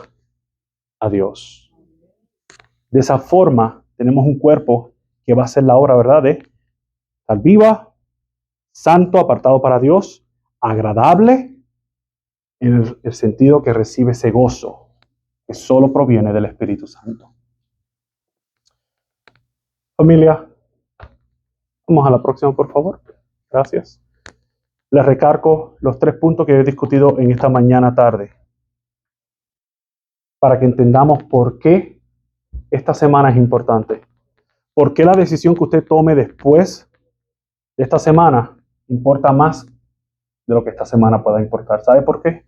a Dios. De esa forma, tenemos un cuerpo que va a hacer la obra, ¿verdad? De estar viva, santo, apartado para Dios, agradable, en el sentido que recibe ese gozo que solo proviene del Espíritu Santo. Familia, vamos a la próxima, por favor. Gracias. Les recargo los 3 puntos que he discutido en esta mañana tarde, para que entendamos por qué esta semana es importante. ¿Por qué la decisión que usted tome después de esta semana importa más de lo que esta semana pueda importar? ¿Sabe por qué?